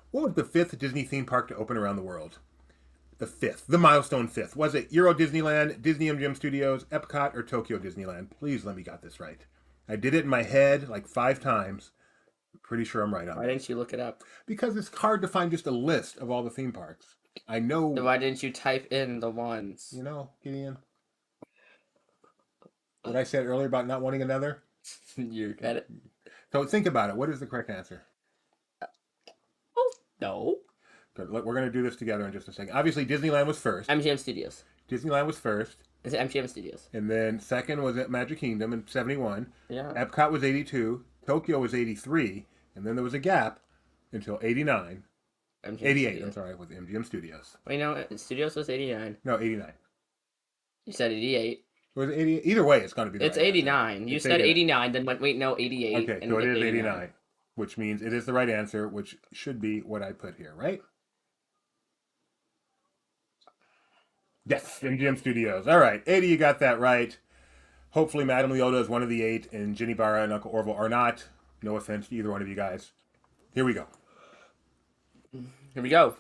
A: what was the 5th Disney theme park to open around the world? The 5th. The milestone 5th. Was it Euro Disneyland, Disney MGM Studios, Epcot, or Tokyo Disneyland? Please let me get this right. I did it in my head like 5 times. I'm pretty sure I'm right on
B: Why
A: it.
B: didn't you look it up?
A: Because it's hard to find just a list of all the theme parks. I know...
B: Then why didn't you type in the ones?
A: You know, Gideon. What I said earlier about not wanting another?
B: You got it.
A: So think about it. What is the correct answer?
B: Oh, no.
A: Good. Look, we're going to do this together in just a second. Obviously, Disneyland was first.
B: MGM Studios.
A: Disneyland was first.
B: Is it MGM Studios?
A: And then second was at Magic Kingdom in 71.
B: Yeah.
A: Epcot was 82. Tokyo was 83. And then there was a gap until 89.
B: MGM
A: 88,
B: Studios.
A: I'm sorry, with MGM Studios.
B: Wait, no, Studios was 89.
A: No, 89.
B: You said 88.
A: Was it 80? Either way, it's going to be the
B: It's
A: right
B: 89.
A: answer.
B: You
A: It's
B: said 89, then went, wait, no, 88.
A: Okay,
B: and
A: so it
B: it's
A: is 89. Which means it is the right answer, which should be what I put here, right? Yes, MGM Studios. All right, 80, you got that right. Hopefully, Madame Leota is one of the 8, and Ginny Barra and Uncle Orville are not. No offense to either one of you guys. Here we go.
B: Here we go.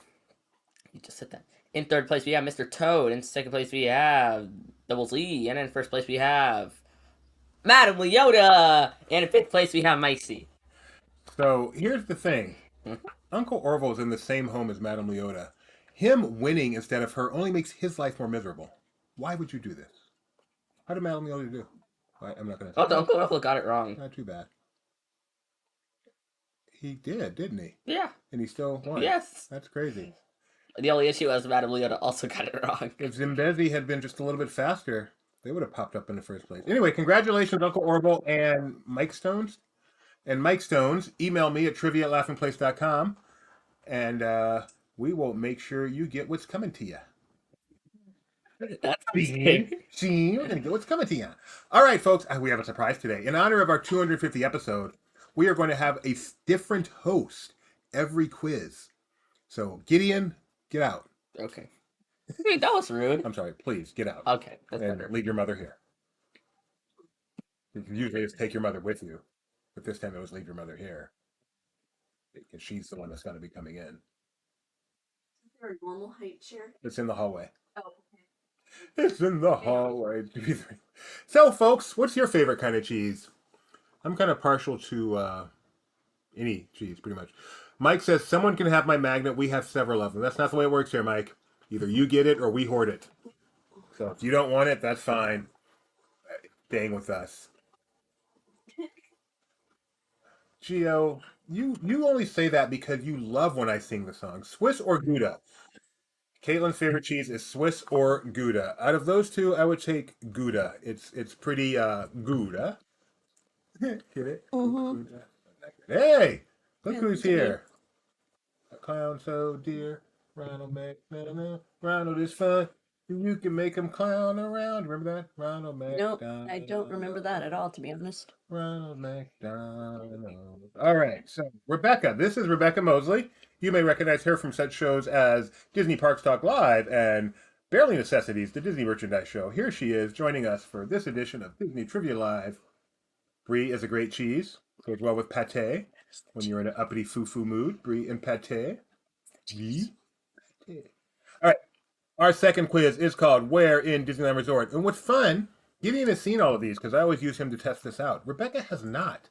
B: You just said that. In 3rd place, we have Mr. Toad. In 2nd place, we have Double Z. And in 1st place, we have Madame Leota. And in 5th place, we have Micey.
A: So here's the thing. Uncle Orville is in the same home as Madame Leota. Him winning instead of her only makes his life more miserable. Why would you do this? How did Madame Leota do? I'm not going to say
B: Oh, the Uncle Orville got it wrong.
A: Not too bad. He did, didn't he?
B: Yeah.
A: And he still won.
B: Yes.
A: That's crazy.
B: The only issue was Madame Leota also got it wrong.
A: If Zimbezi had been just a little bit faster, they would have popped up in the first place. Anyway, congratulations, Uncle Orville and Mike Stones. And Mike Stones, email me at trivia@laughingplace.com, and we will make sure you get what's coming to you.
B: That's
A: See, we're going to get what's coming to you. All right, folks, we have a surprise today. In honor of our 250th episode, we are going to have a different host every quiz. So, Gideon, get out.
B: Okay. Wait, that was rude.
A: I'm sorry, please, get out.
B: Okay, that's
A: And
B: better.
A: leave your mother here. You can usually just take your mother with you, but this time it was leave your mother here. Because she's the one that's going to be coming in.
D: Is there a normal height chair?
A: It's in the hallway.
D: Oh, okay.
A: It's in the hallway. So, folks, what's your favorite kind of cheese? I'm kind of partial to any cheese, pretty much. Mike says, someone can have my magnet. We have several of them. That's not the way it works here, Mike. Either you get it or we hoard it. So if you don't want it, that's fine. Staying with us. Gio, you only say that because you love when I sing the song. Swiss or Gouda? Caitlin's favorite cheese is Swiss or Gouda. Out of those two, I would take Gouda. It's pretty Gouda. Get it?
D: Mhm.
A: Gouda. Hey, look who's here. A clown so dear. Ronald McDonald. Ronald is fun. You can make him clown around. Remember that? Ronald
D: Nope,
A: McDonald.
D: I don't remember that at all, to be honest.
A: Ronald McDonald. All right, so Rebecca. This is Rebecca Mosley. You may recognize her from such shows as Disney Parks Talk Live and Barely Necessities, the Disney Merchandise Show. Here she is joining us for this edition of Disney Trivia Live. Brie is a great cheese. Goes well with pate when you're in an uppity foo-foo mood. Brie and pate. Brie. Pate. All right. Our second quiz is called Where in Disneyland Resort? And what's fun Gideon has seen all of these because I always use him to test this out. Rebecca has not.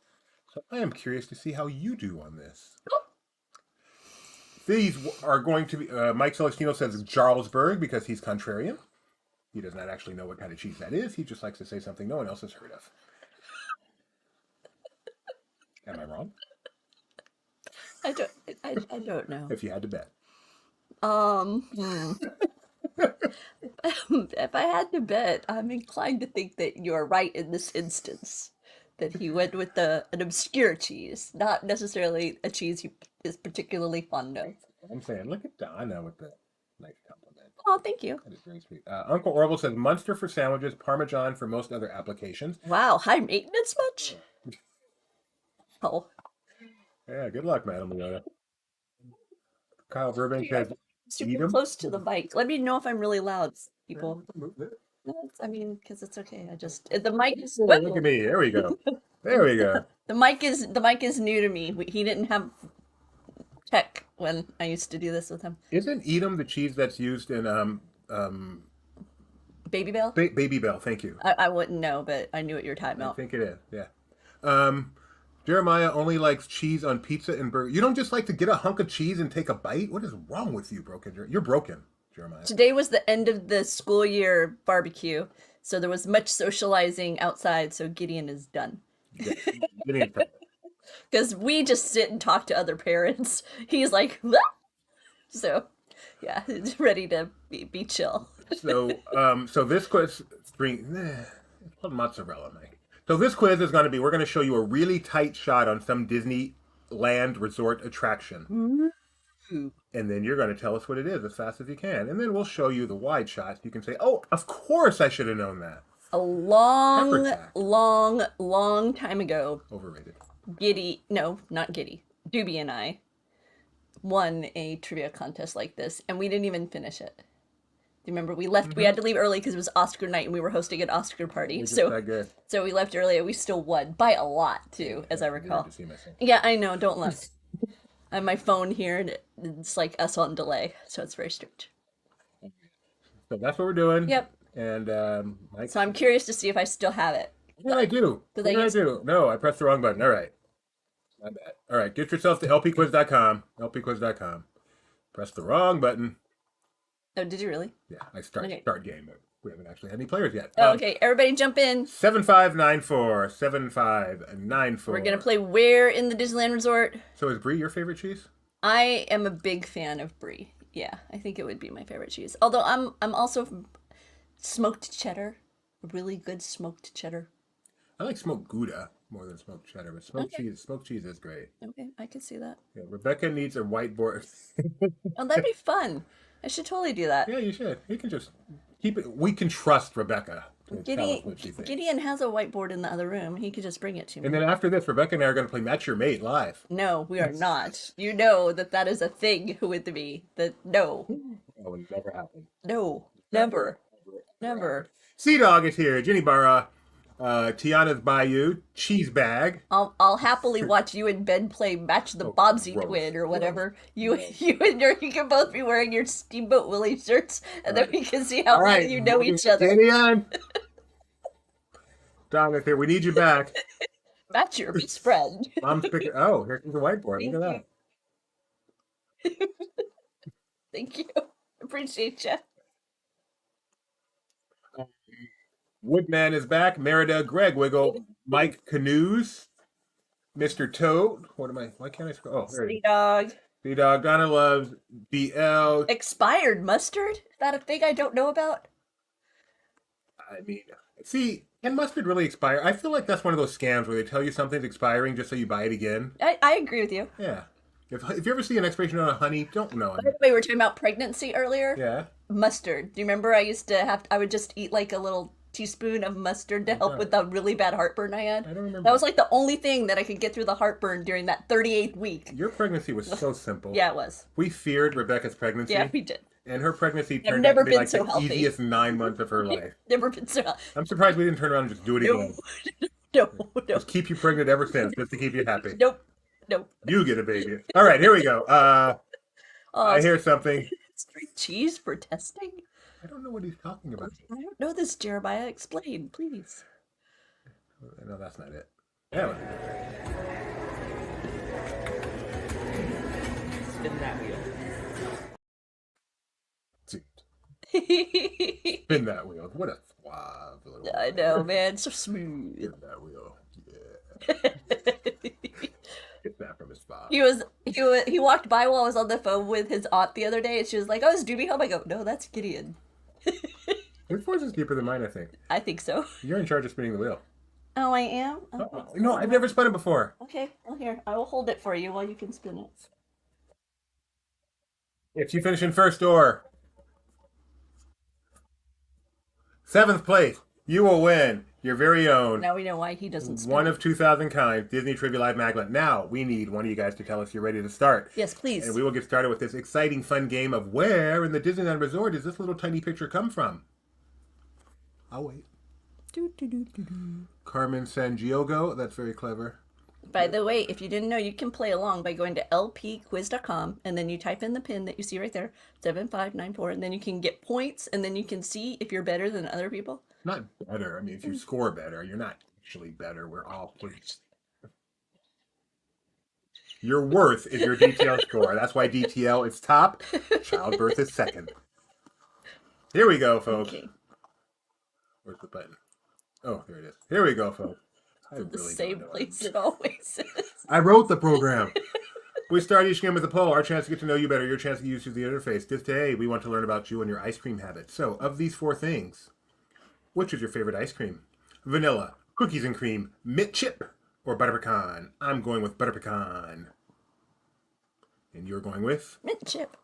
A: So I am curious to see how you do on this. These are going to be, Mike Celestino says Jarlsberg because he's contrarian. He does not actually know what kind of cheese that is. He just likes to say something no one else has heard of. Am I wrong?
D: I don't know.
A: If you had to bet.
D: If I had to bet, I'm inclined to think that you're right in this instance. That he went with an obscure cheese, not necessarily a cheese he is particularly fond of.
A: I'm saying, look at Donna with the nice compliment.
D: Oh, thank you.
A: That is very sweet. Uncle Orville says Munster for sandwiches, Parmesan for most other applications.
D: Wow, high maintenance much? Oh,
A: Yeah, good luck, Madam Leona. Kyle Burbank says,
D: super
A: Eat 'em?
D: close to the mic. Let me know if I'm really loud, people.
A: Move it.
D: No, I mean, because it's okay. I just the mic is
A: Oh, look at me. There we go. There we go.
D: the mic is new to me. He didn't have tech when I used to do this with him.
A: Isn't Edam the cheese that's used in
D: Baby Bell?
A: Baby Bell? Thank you.
D: I wouldn't know, but I knew what you were talking
A: I
D: about.
A: think it is. Yeah. Jeremiah only likes cheese on pizza and burger. You don't just like to get a hunk of cheese and take a bite? What is wrong with you, broken? You're broken, Jeremiah.
D: Today was the end of the school year barbecue, so there was much socializing outside. So Gideon is done because we just sit and talk to other parents. He's like, "What?" So yeah, he's ready to be chill.
A: So this quiz it's called mozzarella, Mike. So this quiz is going to be, we're going to show you a really tight shot on some Disneyland resort attraction.
D: Ooh.
A: And then you're going to tell us what it is as fast as you can. And then we'll show you the wide shots. You can say, oh, of course I should have known that.
D: A long time ago,
A: Overrated.
D: not Giddy, Doobie and I won a trivia contest like this, and we didn't even finish it. Do you remember we left? We had to leave early because it was Oscar night and we were hosting an Oscar party. So we left early and we still won by a lot too, as I recall. Yeah, I know. Don't look. I have my phone here and it's like us on delay, so it's very strict.
A: So that's what we're doing.
D: Yep.
A: And Mike.
D: So I'm curious to see if I still have it.
A: What did I do? What did I do? No, I pressed the wrong button. All right. My bad. All right, get yourself to lpquiz.com. lpquiz.com. Press the wrong button.
D: Oh, did you really?
A: Yeah, I start game, but we haven't actually had any players yet.
D: Oh, okay, everybody jump in.
A: 7594. 7594.
D: We're gonna play Where in the Disneyland Resort.
A: So is brie your favorite cheese?
D: I am a big fan of brie. Yeah, I think it would be my favorite cheese. Although I'm also smoked cheddar, really good smoked cheddar.
A: I like smoked Gouda more than smoked cheddar, but smoked cheese is great.
D: Okay, I can see that.
A: Yeah, Rebecca needs a whiteboard.
D: Oh, that'd be fun. I should totally do that.
A: Yeah, you should. You can just keep it. We can trust Rebecca.
D: Gideon has a whiteboard in the other room. He could just bring it to me.
A: And then after this, Rebecca and I are going to play Match Your Mate live.
D: No, we are not. You know that is a thing with me. No.
A: That would never happen.
D: No, never.
A: Sea Dog is here. Jenny Barra. Tiana's Bayou. Cheese Bag.
D: I'll happily watch you and Ben play Match the Bobsy Twin or whatever. You can both be wearing your Steamboat Willie shirts, and then we can see how well you know each other.
A: Danny on. Dog is here. We need you back.
D: Match your best friend.
A: Mom's picking. Oh, here comes the whiteboard. Look at
D: that. Thank you. Appreciate you.
A: Woodman is back. Merida, Greg Wiggle, Mike Canoes, Mr. Toad. Why can't I scroll? Oh, there it is.
D: Dog.
A: B-Dog. Donna loves BL.
D: Expired mustard? Is that a thing I don't know about?
A: I mean, see, can mustard really expire? I feel like that's one of those scams where they tell you something's expiring just so you buy it again.
D: I agree with you.
A: Yeah. If you ever see an expiration on a honey, don't know.
D: By the way, we were talking about pregnancy earlier.
A: Yeah.
D: Mustard. Do you remember I would just eat like a little teaspoon of mustard to help with the really bad heartburn I had?
A: I don't remember.
D: That was like the only thing that I could get through the heartburn during that 38th week.
A: Your pregnancy was so simple.
D: Yeah, it was.
A: We feared Rebecca's pregnancy.
D: Yeah, we did.
A: And her pregnancy turned out to be like the easiest 9 months of her life.
D: Never been so healthy.
A: I'm surprised we didn't turn around and just do it again.
D: No.
A: Just keep you pregnant ever since, just to keep you happy.
D: Nope.
A: You get a baby. All right, here we go. I hear something.
D: Straight cheese for testing?
A: I don't know what he's talking about.
D: I don't know this, Jeremiah. Explain, please.
A: No, that's not it. That was it.
B: Spin that wheel.
A: Spin that wheel. What a suave little
D: I know, man. So smooth.
A: Spin that wheel. Yeah. Get that from his father.
D: He walked by while I was on the phone with his aunt the other day, and she was like, "Oh, is Doobie home?" I go, "No, that's Gideon."
A: His voice is deeper than mine, I think.
D: I think so.
A: You're in charge of spinning the wheel.
D: Oh, I am?
A: No, I've never spun it before.
D: Okay, well, here. I will hold it for you while you can spin it.
A: If you finish in first or 7th place, you will win your very own
D: Now we know why he doesn't spin.
A: one of 2,000 kinds Disney Trivia Live Magnet. Now, we need one of you guys to tell us you're ready to start.
D: Yes, please.
A: And we will get started with this exciting, fun game of where in the Disneyland Resort does this little tiny picture come from? I'll wait. Carmen Sangiogo. That's very clever.
D: By the way, if you didn't know, you can play along by going to lpquiz.com, and then you type in the pin that you see right there, 7594, and then you can get points, and then you can see if you're better than other people.
A: Not better. I mean, if you score better, you're not actually better. We're all pleased. Your worth is your DTL score. That's why DTL is top, childbirth is second. Here we go, folks.
D: Okay.
A: Where's the button? Oh, there it is. Here we go, folks.
D: It's the same place it always is.
A: I wrote the program. We start each game with a poll. Our chance to get to know you better. Your chance to use the interface. Today, we want to learn about you and your ice cream habits. So, of these 4 things, which is your favorite ice cream? Vanilla, cookies and cream, mint chip, or butter pecan? I'm going with butter pecan. And you're going with?
D: Mint chip.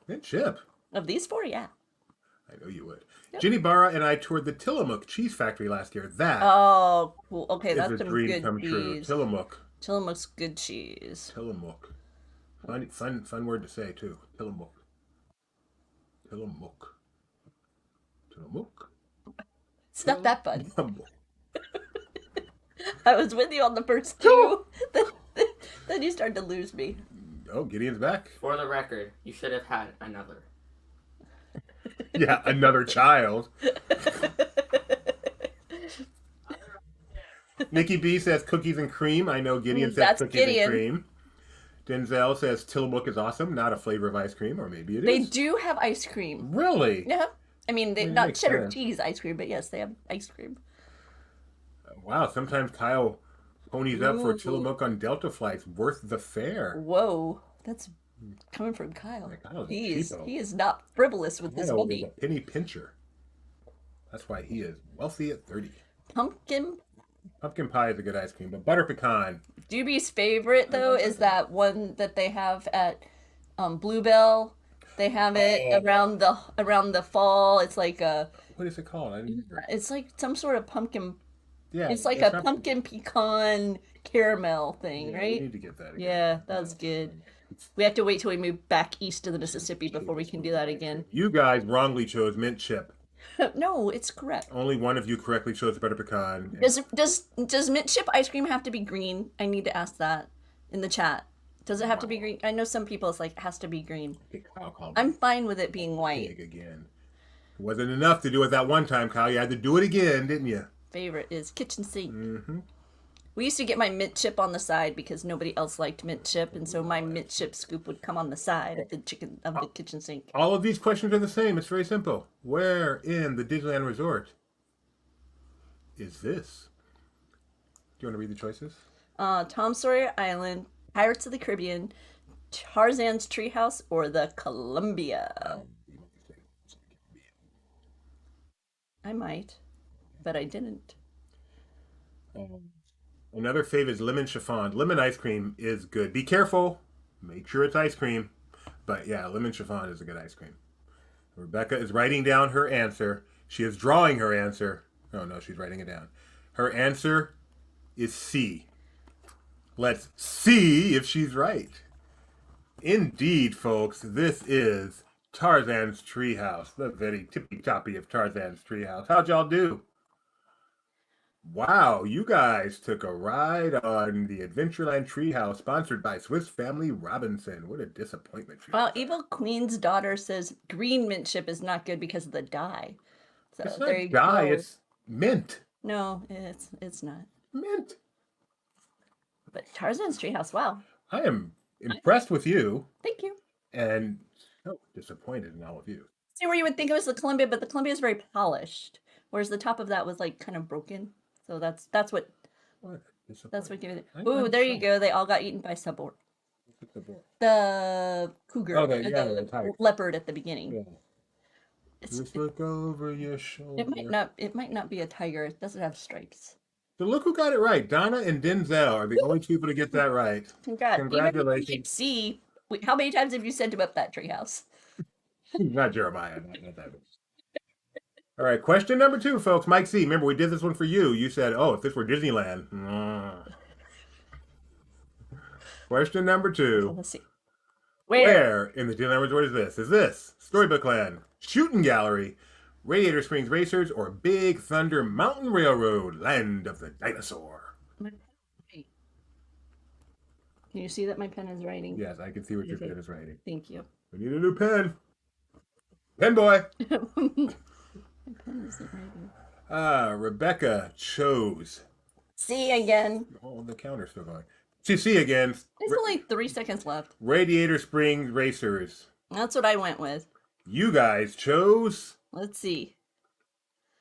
A: Mint chip.
D: Of these 4, yeah.
A: I know you would.
D: Yep.
A: Ginny Barra and I toured the Tillamook Cheese Factory last year. That
D: Oh, cool. Okay,
A: is
D: that's
A: a
D: some
A: dream
D: good
A: come true.
D: cheese.
A: Tillamook.
D: Tillamook's good cheese.
A: Tillamook. Fun word to say, too. Tillamook. Tillamook. Tillamook.
D: It's not that fun.
A: Tillamook.
D: I was with you on the first 2. Then you started to lose me.
A: Oh, Gideon's back.
B: For the record, you should have had another.
A: Yeah, another child. Nikki B says cookies and cream. I know Gideon says
D: That's
A: cookies
D: Gideon.
A: and cream. Denzel says Tillamook is awesome. Not a flavor of ice cream, or maybe it
D: They
A: is.
D: do have ice cream.
A: Really?
D: Yeah. I mean,
A: It
D: not
A: makes
D: cheddar
A: sense.
D: cheese ice cream, but yes, they have ice cream.
A: Wow, sometimes Kyle ponies up for
D: Ooh.
A: Tillamook on Delta flights. Worth the fare.
D: Whoa, that's coming from Kyle.
A: Yeah, Kyle's a
D: He is
A: cheapo.
D: not frivolous with his
A: Kyle is
D: money.
A: a penny pincher. That's why he is wealthy at 30.
D: Pumpkin.
A: Pumpkin pie is a good ice cream, but butter pecan.
D: Doobie's favorite though is that one that they have at Bluebell. They have it
A: Oh.
D: around the fall. It's like
A: What is it called? I didn't hear.
D: it's like some sort of pumpkin.
A: Yeah,
D: It's like a
A: not-
D: pumpkin pecan caramel thing,
A: Yeah,
D: right?
A: We need to get that again.
D: Yeah, that was good. We have to wait till we move back east to the Mississippi before we can do that again.
A: You guys wrongly chose mint chip.
D: No, it's correct.
A: Only one of you correctly chose butter pecan.
D: Does mint chip ice cream have to be green? I need to ask that in the chat. Does it have to be green? I know some people it's like it has to be green.
A: Kyle called
D: I'm
A: me
D: fine with it being white.
A: big again. It wasn't enough to do it that one time, Kyle. You had to do it again, didn't you?
D: Favorite is kitchen sink.
A: Mm-hmm.
D: We used to get my mint chip on the side because nobody else liked mint chip, and so my mint chip scoop would come on the side of the kitchen sink.
A: All of these questions are the same. It's very simple. Where in the Disneyland Resort is this? Do you want to read the choices?
D: Tom Sawyer Island, Pirates of the Caribbean, Tarzan's Treehouse, or the Columbia. I might, but I didn't.
A: Another fave is lemon chiffon. Lemon ice cream is good. Be careful. Make sure it's ice cream. But yeah, lemon chiffon is a good ice cream. Rebecca is writing down her answer. She is drawing her answer. Oh no, she's writing it down. Her answer is C. Let's see if she's right. Indeed, folks, this is Tarzan's Treehouse. The very tippy-toppy of Tarzan's Treehouse. How'd y'all do? Wow, you guys took a ride on the Adventureland Treehouse sponsored by Swiss Family Robinson. What a disappointment.
D: Well, Evil Queen's daughter says green mint chip is not good because of the dye.
A: It's
D: So there
A: not
D: you
A: dye,
D: go.
A: it's mint.
D: No, it's not.
A: Mint.
D: But Tarzan's treehouse, wow.
A: I am impressed with you
D: Thank you.
A: and so disappointed in all of you.
D: See where you would think it was the Columbia, but the Columbia is very polished, whereas the top of that was like kind of broken. So that's what
A: What a
D: that's what
A: disappointment.
D: gave it.
A: I'm
D: Ooh, there you
A: shocked.
D: go. They all got eaten by Subor.
A: Look at the board.
D: The cougar,
A: Oh,
D: or
A: the tiger.
D: leopard at the beginning.
A: Yeah. Just look over your shoulder.
D: It might not be a tiger. It doesn't have stripes.
A: So look who got it right. Donna and Denzel are the only people to get that right.
D: Congrats.
A: Congratulations.
D: See, how many times have you sent him up that treehouse?
A: Not Jeremiah. Not that one. All right, question number 2, folks. Mike C. Remember, we did this one for you. You said, oh, if this were Disneyland. Question number 2.
D: Let's see.
A: Where in the Disneyland Resort is this? Is this Storybook Land, Shooting Gallery, Radiator Springs Racers, or Big Thunder Mountain Railroad, Land of the Dinosaur?
D: Can you see that my pen is writing?
A: Yes, I can see what your pen is writing.
D: Thank you.
A: We need a new pen. Pen boy.
D: My pen isn't writing.
A: Rebecca chose.
D: See again.
A: Oh, the counter's still going. See again.
D: There's only 3 seconds left.
A: Radiator Springs Racers.
D: That's what I went with.
A: You guys chose.
D: Let's see.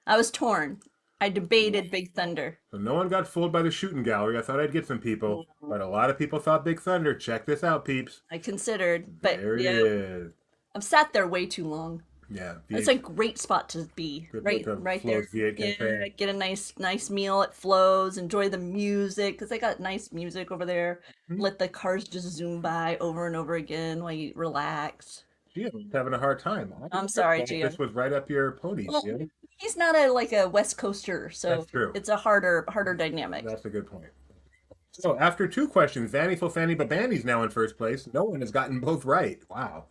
D: I was torn. I debated Big Thunder.
A: So no one got fooled by the Shooting Gallery. I thought I'd get some people, but a lot of people thought Big Thunder. Check this out, peeps.
D: I considered, but
A: There it
D: yeah,
A: is.
D: I've sat there way too long.
A: Yeah,
D: It's a great spot to be.
A: Good
D: Right,
A: with the
D: right
A: Flo's
D: there.
A: V8
D: Yeah,
A: campaign.
D: get a nice meal at Flo's. Enjoy the music because they got nice music over there.
A: Mhm.
D: Let the cars just zoom by over and over again while you relax.
A: Gio's having a hard time.
D: I'm sorry,
A: thought
D: Gio.
A: This was right up your pony,
D: Well,
A: Gio.
D: he's not a West Coaster, so
A: That's true.
D: it's a harder dynamic.
A: That's a good point. So after 2 questions, Vanny Fanny Babandy's now in first place. No one has gotten both right. Wow.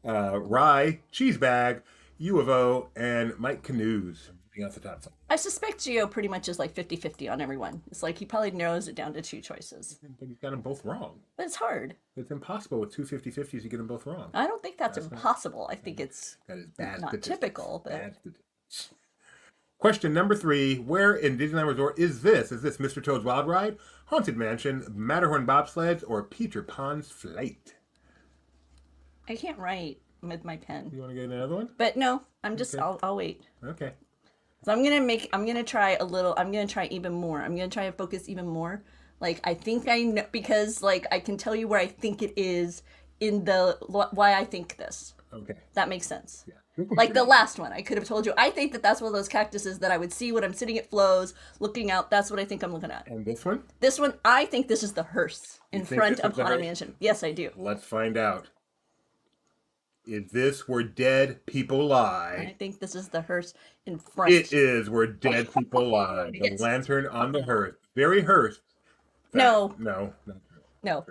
A: Rye, Cheese Bag, U of O, and Mike Canoes. Off the top.
D: I suspect Gio pretty much is like 50-50 on everyone. It's like he probably narrows it down to 2 choices.
A: But he's got them both wrong.
D: But it's hard.
A: It's impossible with 2 50-50s to get them both wrong.
D: I don't think that's
A: That's not-
D: impossible. I think it's
A: That is bad
D: not
A: statistics.
D: typical, but
A: Bad statistics. Question number 3. Where in Disneyland Resort is this? Is this Mr. Toad's Wild Ride, Haunted Mansion, Matterhorn Bobsleds, or Peter Pan's Flight?
D: I can't write with my pen.
A: You want to get another one?
D: But no, I'm just
A: Okay.
D: I'll wait.
A: Okay.
D: So I'm gonna try even more. I'm gonna try to focus even more. Like I think I know because like I can tell you where I think it is in the why I think this.
A: Okay.
D: That makes sense.
A: Yeah.
D: Like the last one, I could have told you. I think that's one of those cactuses that I would see when I'm sitting at Flo's, looking out. That's what I think I'm looking at.
A: And this one?
D: This one, I think this is the hearse in
A: think
D: front
A: this
D: of
A: is the
D: Haunted
A: hearse?
D: Mansion. Yes, I do.
A: Let's find out. Is this where dead people
D: I
A: lie?
D: think this is the hearse in front.
A: It is where dead people lie. The
D: Yes.
A: lantern on the hearse. Very hearse.
D: No.
A: No, not true.
D: No,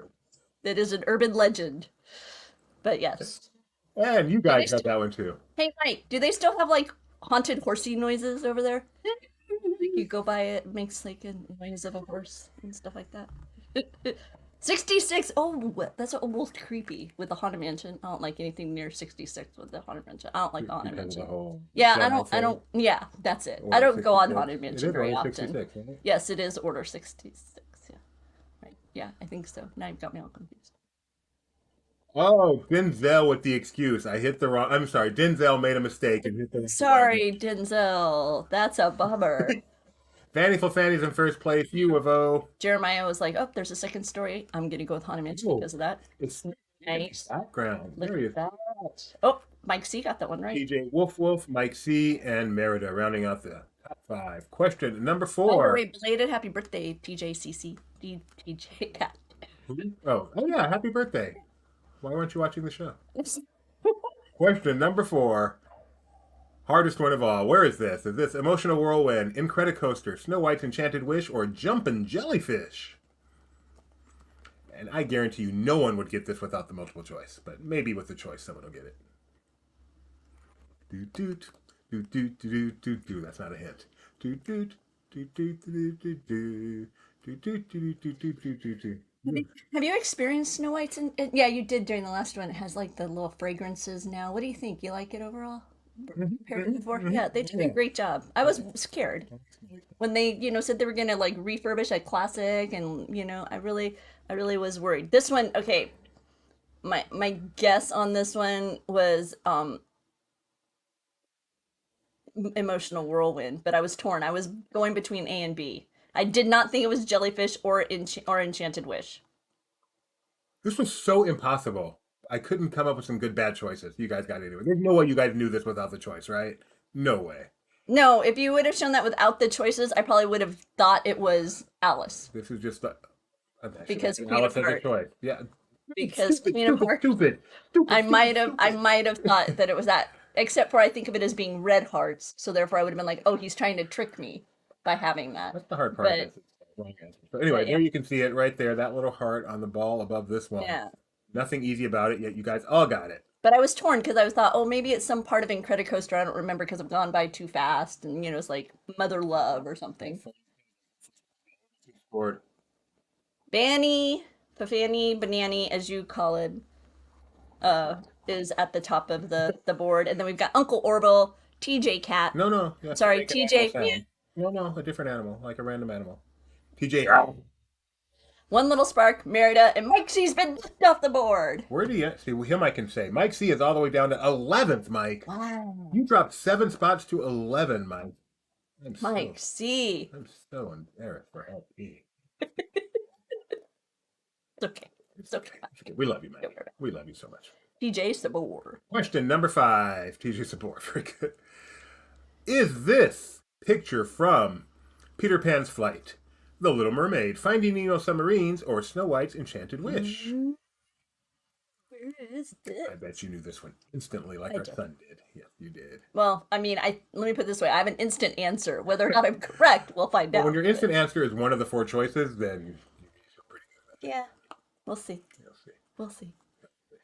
D: it is an urban legend. But yes.
A: And you guys got that one too.
D: Hey, Mike, do they still have like haunted horsey noises over there? You go by it, it makes like a noise of a horse and stuff like that. 66. Oh, that's almost creepy with the Haunted Mansion. I don't like anything near 66 with the Haunted Mansion. I don't like the Haunted
A: Because of the
D: Mansion.
A: whole
D: Yeah,
A: general
D: I don't.
A: thing.
D: Yeah, that's it.
A: Order
D: I don't go on
A: 66.
D: Haunted
A: It
D: Mansion
A: is
D: very
A: Order
D: often.
A: 66, isn't it?
D: Yes, it is Order 66. Yeah, right. Yeah, I think so. Now you've got me all confused.
A: Oh, Denzel with the excuse. I hit the wrong. I'm sorry. Denzel made a mistake and hit the wrong
D: Sorry, Denzel. That's a bummer.
A: button. Fanny's in first place. U of O.
D: Jeremiah was like, "Oh, there's a second story. I'm gonna go with Haunted Mansion
A: Oh.
D: because of that."
A: It's
D: Nice.
A: background.
D: Look
A: There he
D: at
A: is.
D: that. Oh, Mike C got that one right.
A: TJ Wolf, Mike C, and Merida rounding out the top 5. Question number
D: Oh,
A: 4.
D: wait, belated happy birthday, TJCC. TJ.
A: Oh yeah, happy birthday. Why weren't you watching the show? Question number 4. Hardest one of all. Where is this? Is this Emotional Whirlwind, Incredicoaster, Snow White's Enchanted Wish, or Jumpin' Jellyfish? And I guarantee you no one would get this without the multiple choice, but maybe with the choice someone will get it. Doot doot doot doot doot doot doot. That's not a hint. Doot doot
D: Have you experienced Snow White's? Yeah, you did during the last one. It has like the little fragrances now. What do you think? You like it overall compared to before? Yeah, they did a great job. I was scared when they, said they were gonna like refurbish a classic, and I really was worried. This one, okay. My guess on this one was emotional whirlwind, but I was torn. I was going between A and B. I did not think it was Jellyfish or Enchanted Wish.
A: This was so impossible. I couldn't come up with some good bad choices. You guys got to do it. There's no way you guys knew this without the choice, right? No way.
D: No, if you would have shown that without the choices, I probably would have thought it was Alice.
A: This is just
D: Because Queen
A: Alice
D: of
A: has a
D: Hearts.
A: choice. Yeah.
D: Because
A: Stupid,
D: Queen of
A: stupid,
D: Hearts.
A: stupid, stupid.
D: I might have
A: stupid.
D: thought that it was that, except for I think of it as being red hearts, so therefore I would have been like, oh, he's trying to trick me by having that.
A: That's the hard part of
D: But
A: this. Wrong answer. So anyway,
D: yeah.
A: there you can see it right there. That little heart on the ball above this one.
D: Yeah.
A: Nothing easy about it, yet you guys all got it.
D: But I was torn because I was thought, oh, maybe it's some part of Incredicoaster I don't remember because I've gone by too fast, and it's like Mother Love or something.
A: Scored.
D: Banny, Fafani, Banani, as you call it, is at the top of the board, and then we've got Uncle Orbital, TJ Cat.
A: No. You have to
D: Sorry,
A: make an
D: TJ.
A: animal sound. No, a different animal, like a random animal. TJ.
D: One Little Spark, Merida, and Mike C's been knocked off the board.
A: Where do you see? Well, him I can say. Mike C is all the way down to 11th, Mike.
D: Wow.
A: You dropped 7 spots to 11, Mike.
D: Mike C.
A: I'm so embarrassed for LP.
D: It's okay. It's okay.
A: We love you, Mike. We love you so much.
D: TJ Sabor.
A: Question number 5. TJ Support. Very good. Is this picture from Peter Pan's Flight, The Little Mermaid, Finding Nemo Submarines, or Snow White's Enchanted Wish?
D: Where is this?
A: I bet you knew this one instantly, like our son did. Yes, you did.
D: Well, I mean, let me put it this way: I have an instant answer. Whether or not I'm correct, we'll find out.
A: When your instant answer is one of the 4 choices, then you feel pretty good.
D: Yeah, we'll see.
A: You'll see.
D: We'll see.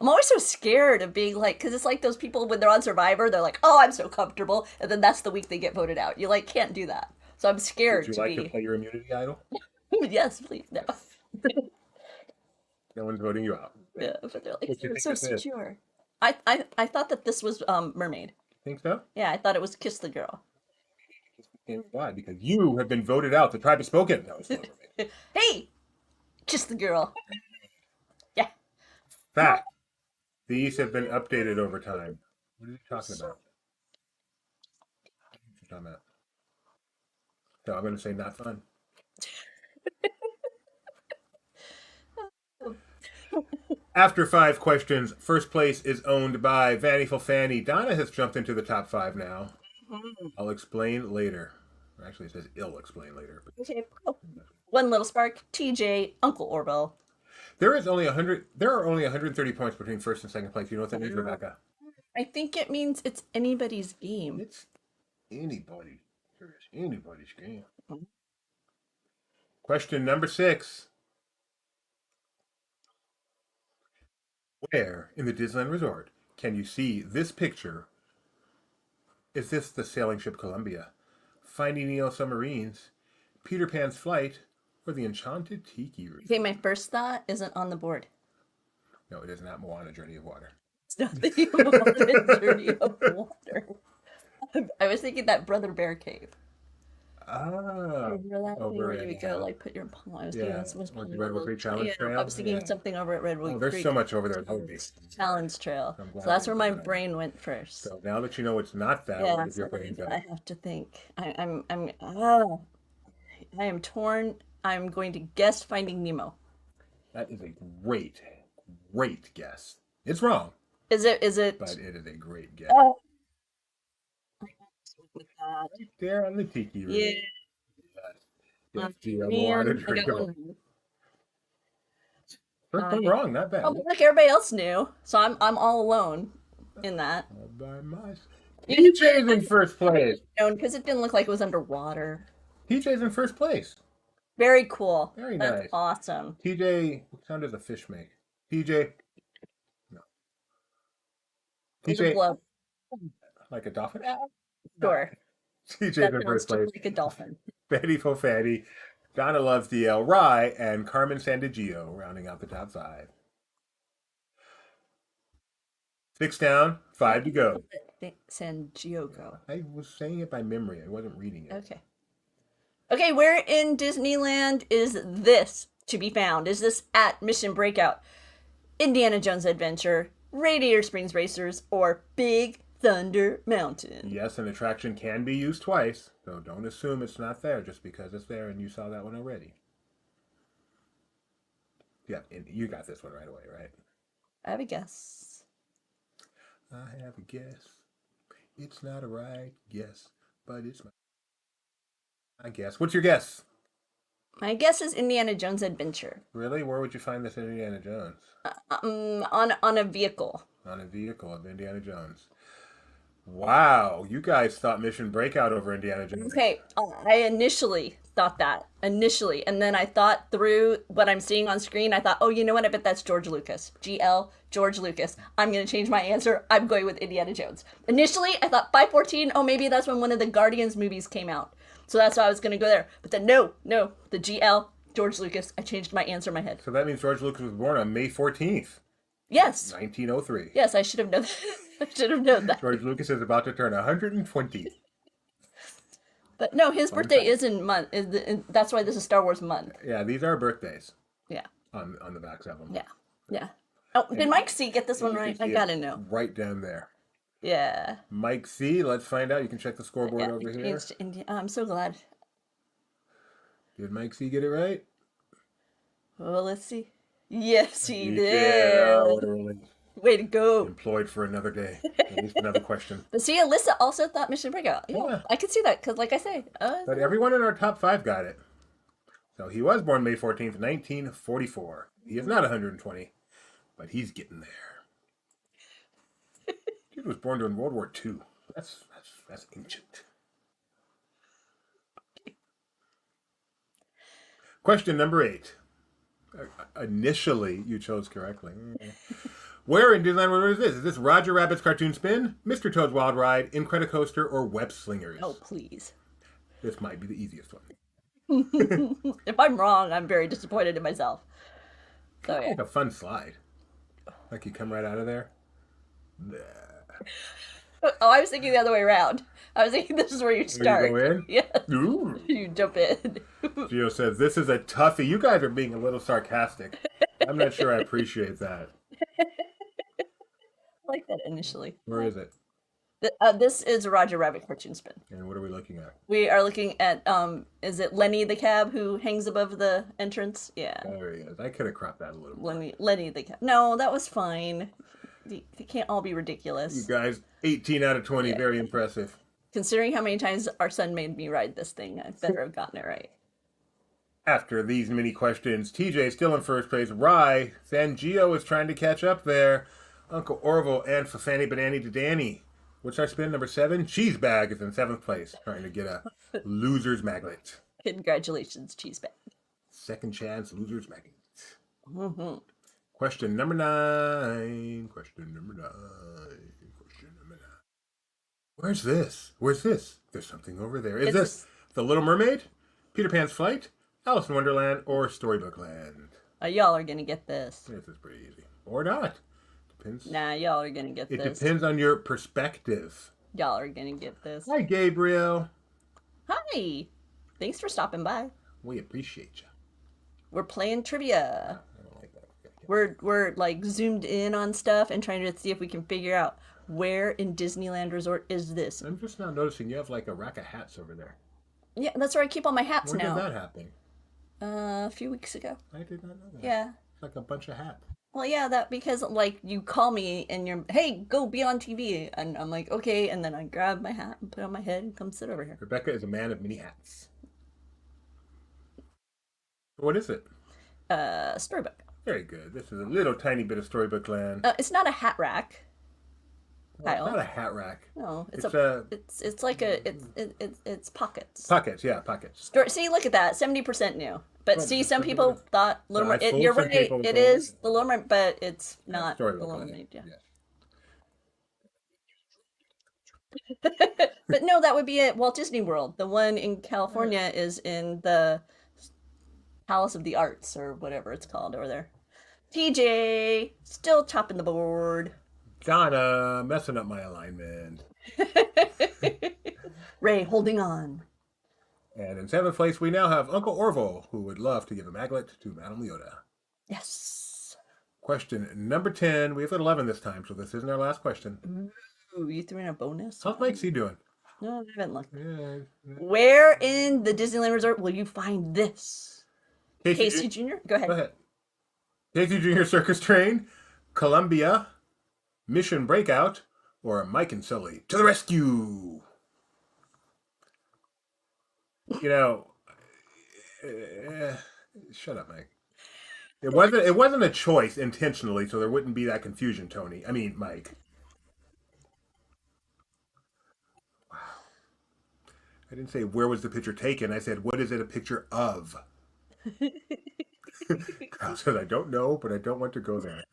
D: I'm always so scared of being like, because it's like those people when they're on Survivor, they're like, "Oh, I'm so comfortable," and then that's the week they get voted out. You like can't do that. So I'm scared
A: Would you like to play your immunity idol?
D: Yes, please. No.
A: No one's voting you out.
D: Yeah, but they're like,
A: What do you
D: you're
A: think
D: so
A: this is?
D: secure. I thought that this was Mermaid.
A: Think so?
D: Yeah, I thought it was Kiss the Girl.
A: Why? Because you have been voted out. The tribe has spoken. No, it's not Mermaid.
D: Hey, Kiss the Girl. Yeah.
A: Fact. These have been updated over time. What are you talking about? What are you talking about? So I'm going to say not fun. After 5 questions, first place is owned by Vannyful Fanny. Donna has jumped into the top 5 now. I'll explain later. Actually, it says ill explain later. But
D: Okay. Oh. One Little Spark, TJ, Uncle Orbital.
A: there is only 100. There are only 130 points between first and second place. You know what that means, Rebecca?
D: I think it means it's anybody's game.
A: It's anybody. It's anybody's game. Question number 6. Where in the Disneyland Resort can you see this picture? Is this the sailing ship Columbia, Finding Nemo Submarines, Peter Pan's Flight, or the Enchanted Tiki Room?
D: Okay, my first thought isn't on the board.
A: No, it is not Moana Journey of Water.
D: It's not the Moana Journey of Water. I was thinking that Brother Bear Cave.
A: Ah,
D: Remember that thing
A: over
D: where you would go
A: in,
D: like put your palm. I was
A: yeah,
D: thinking someone's
A: like the Redwood Creek Challenge
D: yeah,
A: Trail?
D: I was thinking
A: Yeah.
D: something over at Redwood
A: oh, there's
D: Creek.
A: so much over there. That would be.
D: Challenge Trail.
A: I'm
D: So
A: glad
D: that's
A: I
D: where my
A: did that.
D: brain went first.
A: So now that you know it's not that,
D: Yeah,
A: what is your
D: so
A: brain
D: I
A: go?
D: have to think. I am torn. I'm going to guess Finding Nemo.
A: That is a great, great guess. It's wrong,
D: Is it?
A: but it is a great guess.
D: Oh. With that.
A: Right there on the Tiki Room.
D: Yeah.
A: Yes, dear
D: Man,
A: Moana
D: I
A: Journey
D: got
A: of Water.
D: one.
A: First one wrong, not bad.
D: Oh, but look, everybody else knew, so I'm all alone in that.
A: All by myself. TJ's in first place.
D: Because it didn't look like it was underwater.
A: TJ's in first place.
D: Very cool.
A: Very
D: That's
A: nice.
D: awesome.
A: TJ, what sound does a fish make? TJ, no.
D: It's a
A: TJ,
D: blow.
A: like a dolphin?
D: Sure.
A: TJ's
D: That
A: in
D: sounds
A: first place.
D: just like a dolphin.
A: Betty Fofatti, Donna Loves DL Rye, and Carmen Sandiego rounding out the top 5. 6 down, 5 to go.
D: San Diego.
A: I was saying it by memory. I wasn't reading it.
D: Okay. Okay, where in Disneyland is this to be found? Is this at Mission Breakout, Indiana Jones Adventure, Radiator Springs Racers, or Big Thunder Mountain?
A: Yes, an attraction can be used twice, so don't assume it's not there just because it's there and you saw that one already. Yeah, and you got this one right away, right?
D: I have a guess.
A: I have a guess. It's not a right guess, but it's my guess. What's your guess?
D: My guess is Indiana Jones Adventure.
A: Really? Where would you find this in Indiana Jones?
D: On a vehicle.
A: On a vehicle of Indiana Jones. Wow, you guys thought Mission Breakout over Indiana Jones.
D: Okay, I initially thought that. Initially. And then I thought through what I'm seeing on screen. I thought, oh, you know what? I bet that's George Lucas. GL, George Lucas. I'm going to change my answer. I'm going with Indiana Jones. Initially, I thought 514. Oh, maybe that's when one of the Guardians movies came out. So that's why I was going to go there. But then no, the GL, George Lucas. I changed my answer in my head.
A: So that means George Lucas was born on May 14th.
D: Yes.
A: 1903.
D: Yes, I should have known that. I should have known that.
A: George Lucas is about to turn 120.
D: But no, his birthday is in month. That's why this is Star Wars month.
A: Yeah, these are birthdays.
D: Yeah.
A: On the backs of them.
D: Yeah. Oh, did Mike C get this one right? I gotta know.
A: Right down there.
D: Yeah.
A: Mike C, let's find out. You can check the scoreboard
D: Yeah,
A: over here.
D: I'm so glad.
A: Did Mike C get it right?
D: Well, let's see. Yes, he
A: Yeah,
D: did.
A: literally.
D: Way to go.
A: Employed for another day. At least another question.
D: But see, Alyssa also thought Mission Breakout. Yeah. I could see that because, like I say,
A: But everyone in our top 5 got it. So he was born May 14th, 1944. He is not 120, but he's getting there. He was born during World War II. That's ancient. Question number 8. Initially, you chose correctly. Where in Disneyland World is this? Is this Roger Rabbit's Cartoon Spin, Mr. Toad's Wild Ride, Incredicoaster, or Web Slingers?
D: oh, please.
A: This might be the easiest one.
D: If I'm wrong, I'm very disappointed in myself. So, yeah.
A: Like a fun slide. Like you come right out of there.
D: Oh, I was thinking the other way around. I was thinking this is where you start.
A: Where you go in?
D: Yeah.
A: Ooh.
D: You jump in.
A: Gio says, this is a toughie. You guys are being a little sarcastic. I'm not sure I appreciate that.
D: I like that initially.
A: Where is it?
D: This is a Roger Rabbit Cartoon Spin.
A: And what are we looking at?
D: We are looking at, is it Lenny the cab who hangs above the entrance? Yeah.
A: There he is. I could have cropped that a little more.
D: Lenny the cab. No, that was fine. They can't all be ridiculous.
A: You guys, 18 out of 20, very impressive.
D: Considering how many times our son made me ride this thing, I better have gotten it right.
A: After these many questions, TJ still in first place. Rye, Sangio is trying to catch up there. Uncle Orville and Fafani Banani to Danny. What's our spin? Number 7? Cheese Bag is in 7th place, trying to get a loser's magnet.
D: Congratulations, Cheese Bag.
A: Second chance, loser's magnet. Mm-hmm. Question number 9. Where's this? There's something over there. Is this The Little Mermaid, Peter Pan's Flight, Alice in Wonderland, or Storybook Land?
D: Y'all are gonna get this.
A: This is pretty easy. Or not. Depends.
D: Nah, y'all are gonna get this.
A: It depends on your perspective.
D: Y'all are gonna get this.
A: Hi, Gabriel.
D: Hi. Thanks for stopping by.
A: We appreciate you.
D: We're playing trivia.
A: I don't like that.
D: We're like zoomed in on stuff and trying to see if we can figure out where in Disneyland Resort is this.
A: I'm just now noticing you have like a rack of hats over there.
D: Yeah, that's where I keep all my hats
A: When
D: now.
A: did that happen?
D: A few weeks ago.
A: I did not know that.
D: Yeah.
A: It's like a bunch of hats.
D: Well, yeah, that because like you call me and you're, hey, go be on TV, and I'm like, okay, and then I grab my hat and put it on my head and come sit over here.
A: Rebecca is a man of many hats. What is it?
D: Storybook.
A: Very good. This is a little tiny bit of Storybook Land.
D: It's not a hat rack.
A: Well, it's not a hat rack.
D: No, it's pockets.
A: Pockets, yeah, pockets.
D: See, look at that, 70% new. But
A: Well,
D: see, some
A: it's
D: people thought Little
A: I
D: Mermaid.
A: fooled
D: You're
A: some
D: right.
A: people,
D: It
A: so-
D: is the Little Mermaid, but it's not the
A: Storybook
D: Little
A: Land.
D: Mermaid. Yeah.
A: Yes.
D: But no, that would be at Walt Disney World. The one in California is in the Palace of the Arts or whatever it's called over there. TJ, still topping the board.
A: Donna, messing up my alignment.
D: Ray, holding on.
A: And in 7th place, we now have Uncle Orville, who would love to give a maglet to Madame Leota.
D: Yes.
A: Question number 10. We have 11 this time, so this isn't our last question.
D: Ooh, you threw in a bonus?
A: How's Mike C doing?
D: No, I haven't looked.
A: Yeah.
D: Where in the Disneyland Resort will you find this? Casey Jr.? Go ahead.
A: Go ahead. Casey Jr. Circus Train, Columbia, Mission Breakout, or Mike and Sully to the rescue. You know, shut up, Mike. It wasn't a choice intentionally, so there wouldn't be that confusion, Tony. I mean, Mike. Wow. I didn't say where was the picture taken. I said what is it a picture of? Carl says I don't know, but I don't want to go there.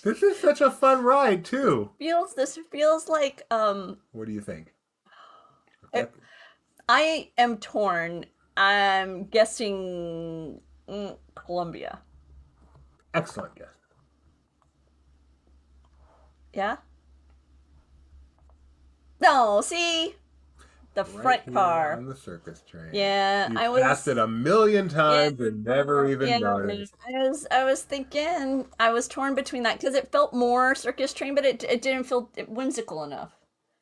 A: This is such a fun ride too.
D: This feels like
A: What do you think?
D: I am torn. I'm guessing Columbia.
A: Excellent guess.
D: Yeah? No, see? The
A: Right
D: front
A: here
D: car.
A: on the circus train.
D: Yeah,
A: You
D: I was
A: passed it a million times and never even noticed.
D: I was thinking I was torn between that because it felt more circus train, but it didn't feel whimsical enough.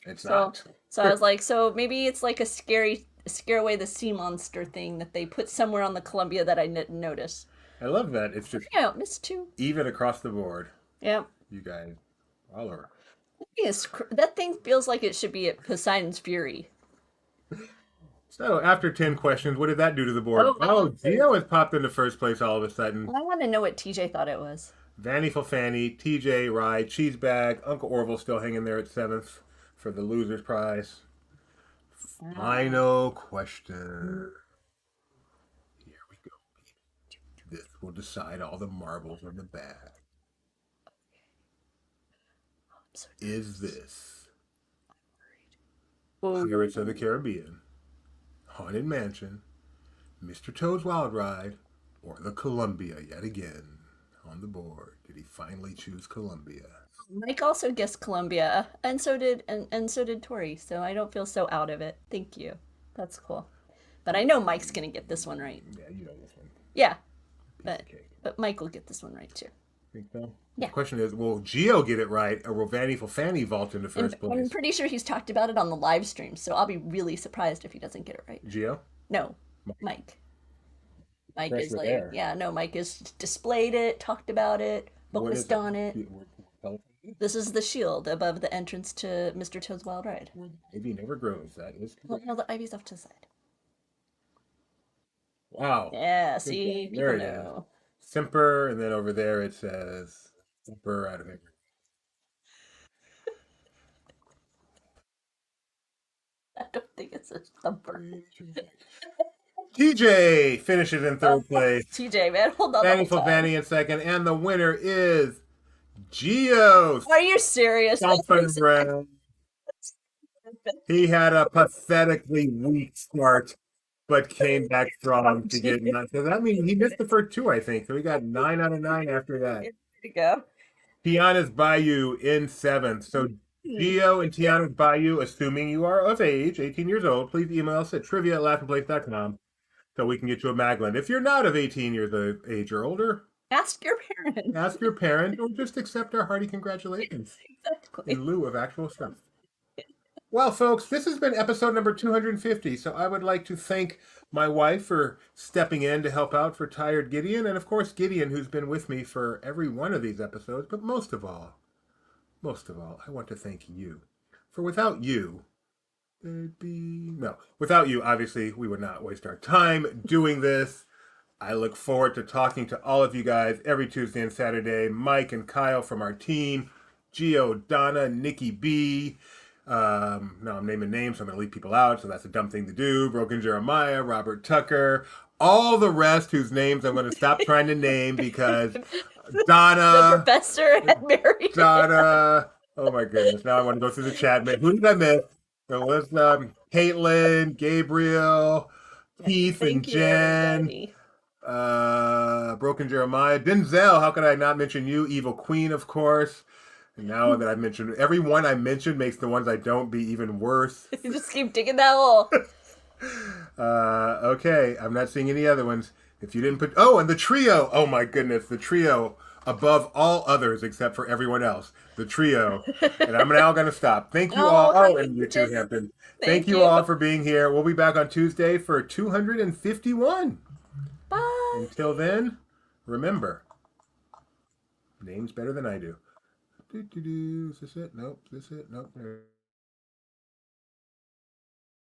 A: It's
D: So
A: not.
D: so I was like, so maybe it's like a scare away the sea monster thing that they put somewhere on the Columbia that I didn't notice.
A: I love that. It's just
D: Yeah, missed two.
A: even across the board.
D: Yeah.
A: You guys, all over.
D: Yes, that thing feels like it should be at Poseidon's Fury.
A: So after 10 questions, what did that do to the board? Oh, Gio has popped into first place all of a sudden.
D: I want to know what TJ thought it was.
A: Vanny for Fanny, TJ, Rye, Cheese Bag, Uncle Orville still hanging there at 7th for the loser's prize. Final question. Here we go. This will decide all the marbles in the bag. Is this Pirates of the Caribbean, Haunted Mansion, Mr. Toad's Wild Ride, or the Columbia yet again on the board? Did he finally choose Columbia?
D: Mike also guessed Columbia, and so did Tori. So I don't feel so out of it. Thank you. That's cool. But I know Mike's gonna get this one right.
A: Yeah, you know this one.
D: Yeah,
A: Piece of cake.
D: but Mike will get this one right too.
A: Think so?
D: Yeah.
A: The question is, will Gio get it right, or will Vanny for Fanny vault into first
D: I'm
A: place?
D: pretty sure he's talked about it on the live stream, so I'll be really surprised if he doesn't get it right.
A: Gio?
D: No, Mike. Mike
A: Fresh
D: is
A: with
D: like,
A: air.
D: yeah, no, Mike has displayed it, talked about it,
A: What is
D: focused on it.
A: Tell us.
D: This is the shield above the entrance to Mr. Toad's Wild Ride.
A: Ivy never grows. That is
D: Well,
A: correct.
D: no, the ivy's off to the side.
A: Wow.
D: Yeah, see,
A: There
D: people
A: it is.
D: know.
A: Simper, and then over there it says Simper out of it.
D: I don't think it's a thumper.
A: TJ finishes in third place.
D: TJ, man, hold on. the
A: Vanny
D: whole
A: for
D: time.
A: Vanny in second, and the winner is Gio.
D: Are you serious?
A: Stomping ground. He had a pathetically weak start, but came back strong to get 9. So that means he missed the first 2, I think. So he got 9 out of 9 after that.
D: There you go.
A: Tiana's Bayou in 7th. So Gio and Tiana's Bayou, assuming you are of age, 18 years old, please email us at trivia@laughingplace.com so we can get you a Magland. If you're not of 18 years of age or older,
D: Ask your parents.
A: ask your parent or just accept our hearty congratulations
D: Exactly.
A: in lieu of actual stuff. Well, folks, this has been episode number 250, so I would like to thank my wife for stepping in to help out for tired Gideon, and of course Gideon, who's been with me for every one of these episodes, but most of all, I want to thank you. For without you, without you, obviously, we would not waste our time doing this. I look forward to talking to all of you guys every Tuesday and Saturday. Mike and Kyle from our team, Gio, Donna, Nikki B. Now I'm naming names, so I'm going to leave people out, so that's a dumb thing to do. Broken Jeremiah, Robert Tucker, all the rest whose names I'm going to stop trying to name because
D: The
A: Donna,
D: professor and Mary.
A: Donna, oh my goodness, now I want to go through the chat. Who did I miss? So let's Caitlin, Gabriel, Keith, and
D: Thank you,
A: Jen.
D: everybody.
A: Broken Jeremiah, Denzel. How could I not mention you? Evil Queen, of course. And now that I've mentioned every one I mentioned makes the ones I don't be even worse.
D: You just keep digging that hole.
A: Okay, I'm not seeing any other ones. If you didn't put, oh, and the trio. Oh my goodness, the trio above all others except for everyone else. The trio. And I'm now going to stop. Thank you all.
D: Oh,
A: Oh, and you too,
D: just
A: Hampton. Thank
D: thank
A: you
D: you.
A: all for being here. We'll be back on Tuesday for 251.
D: Bye.
A: Until then, remember, name's better than I do. Is this it? Nope. Is this it? Nope.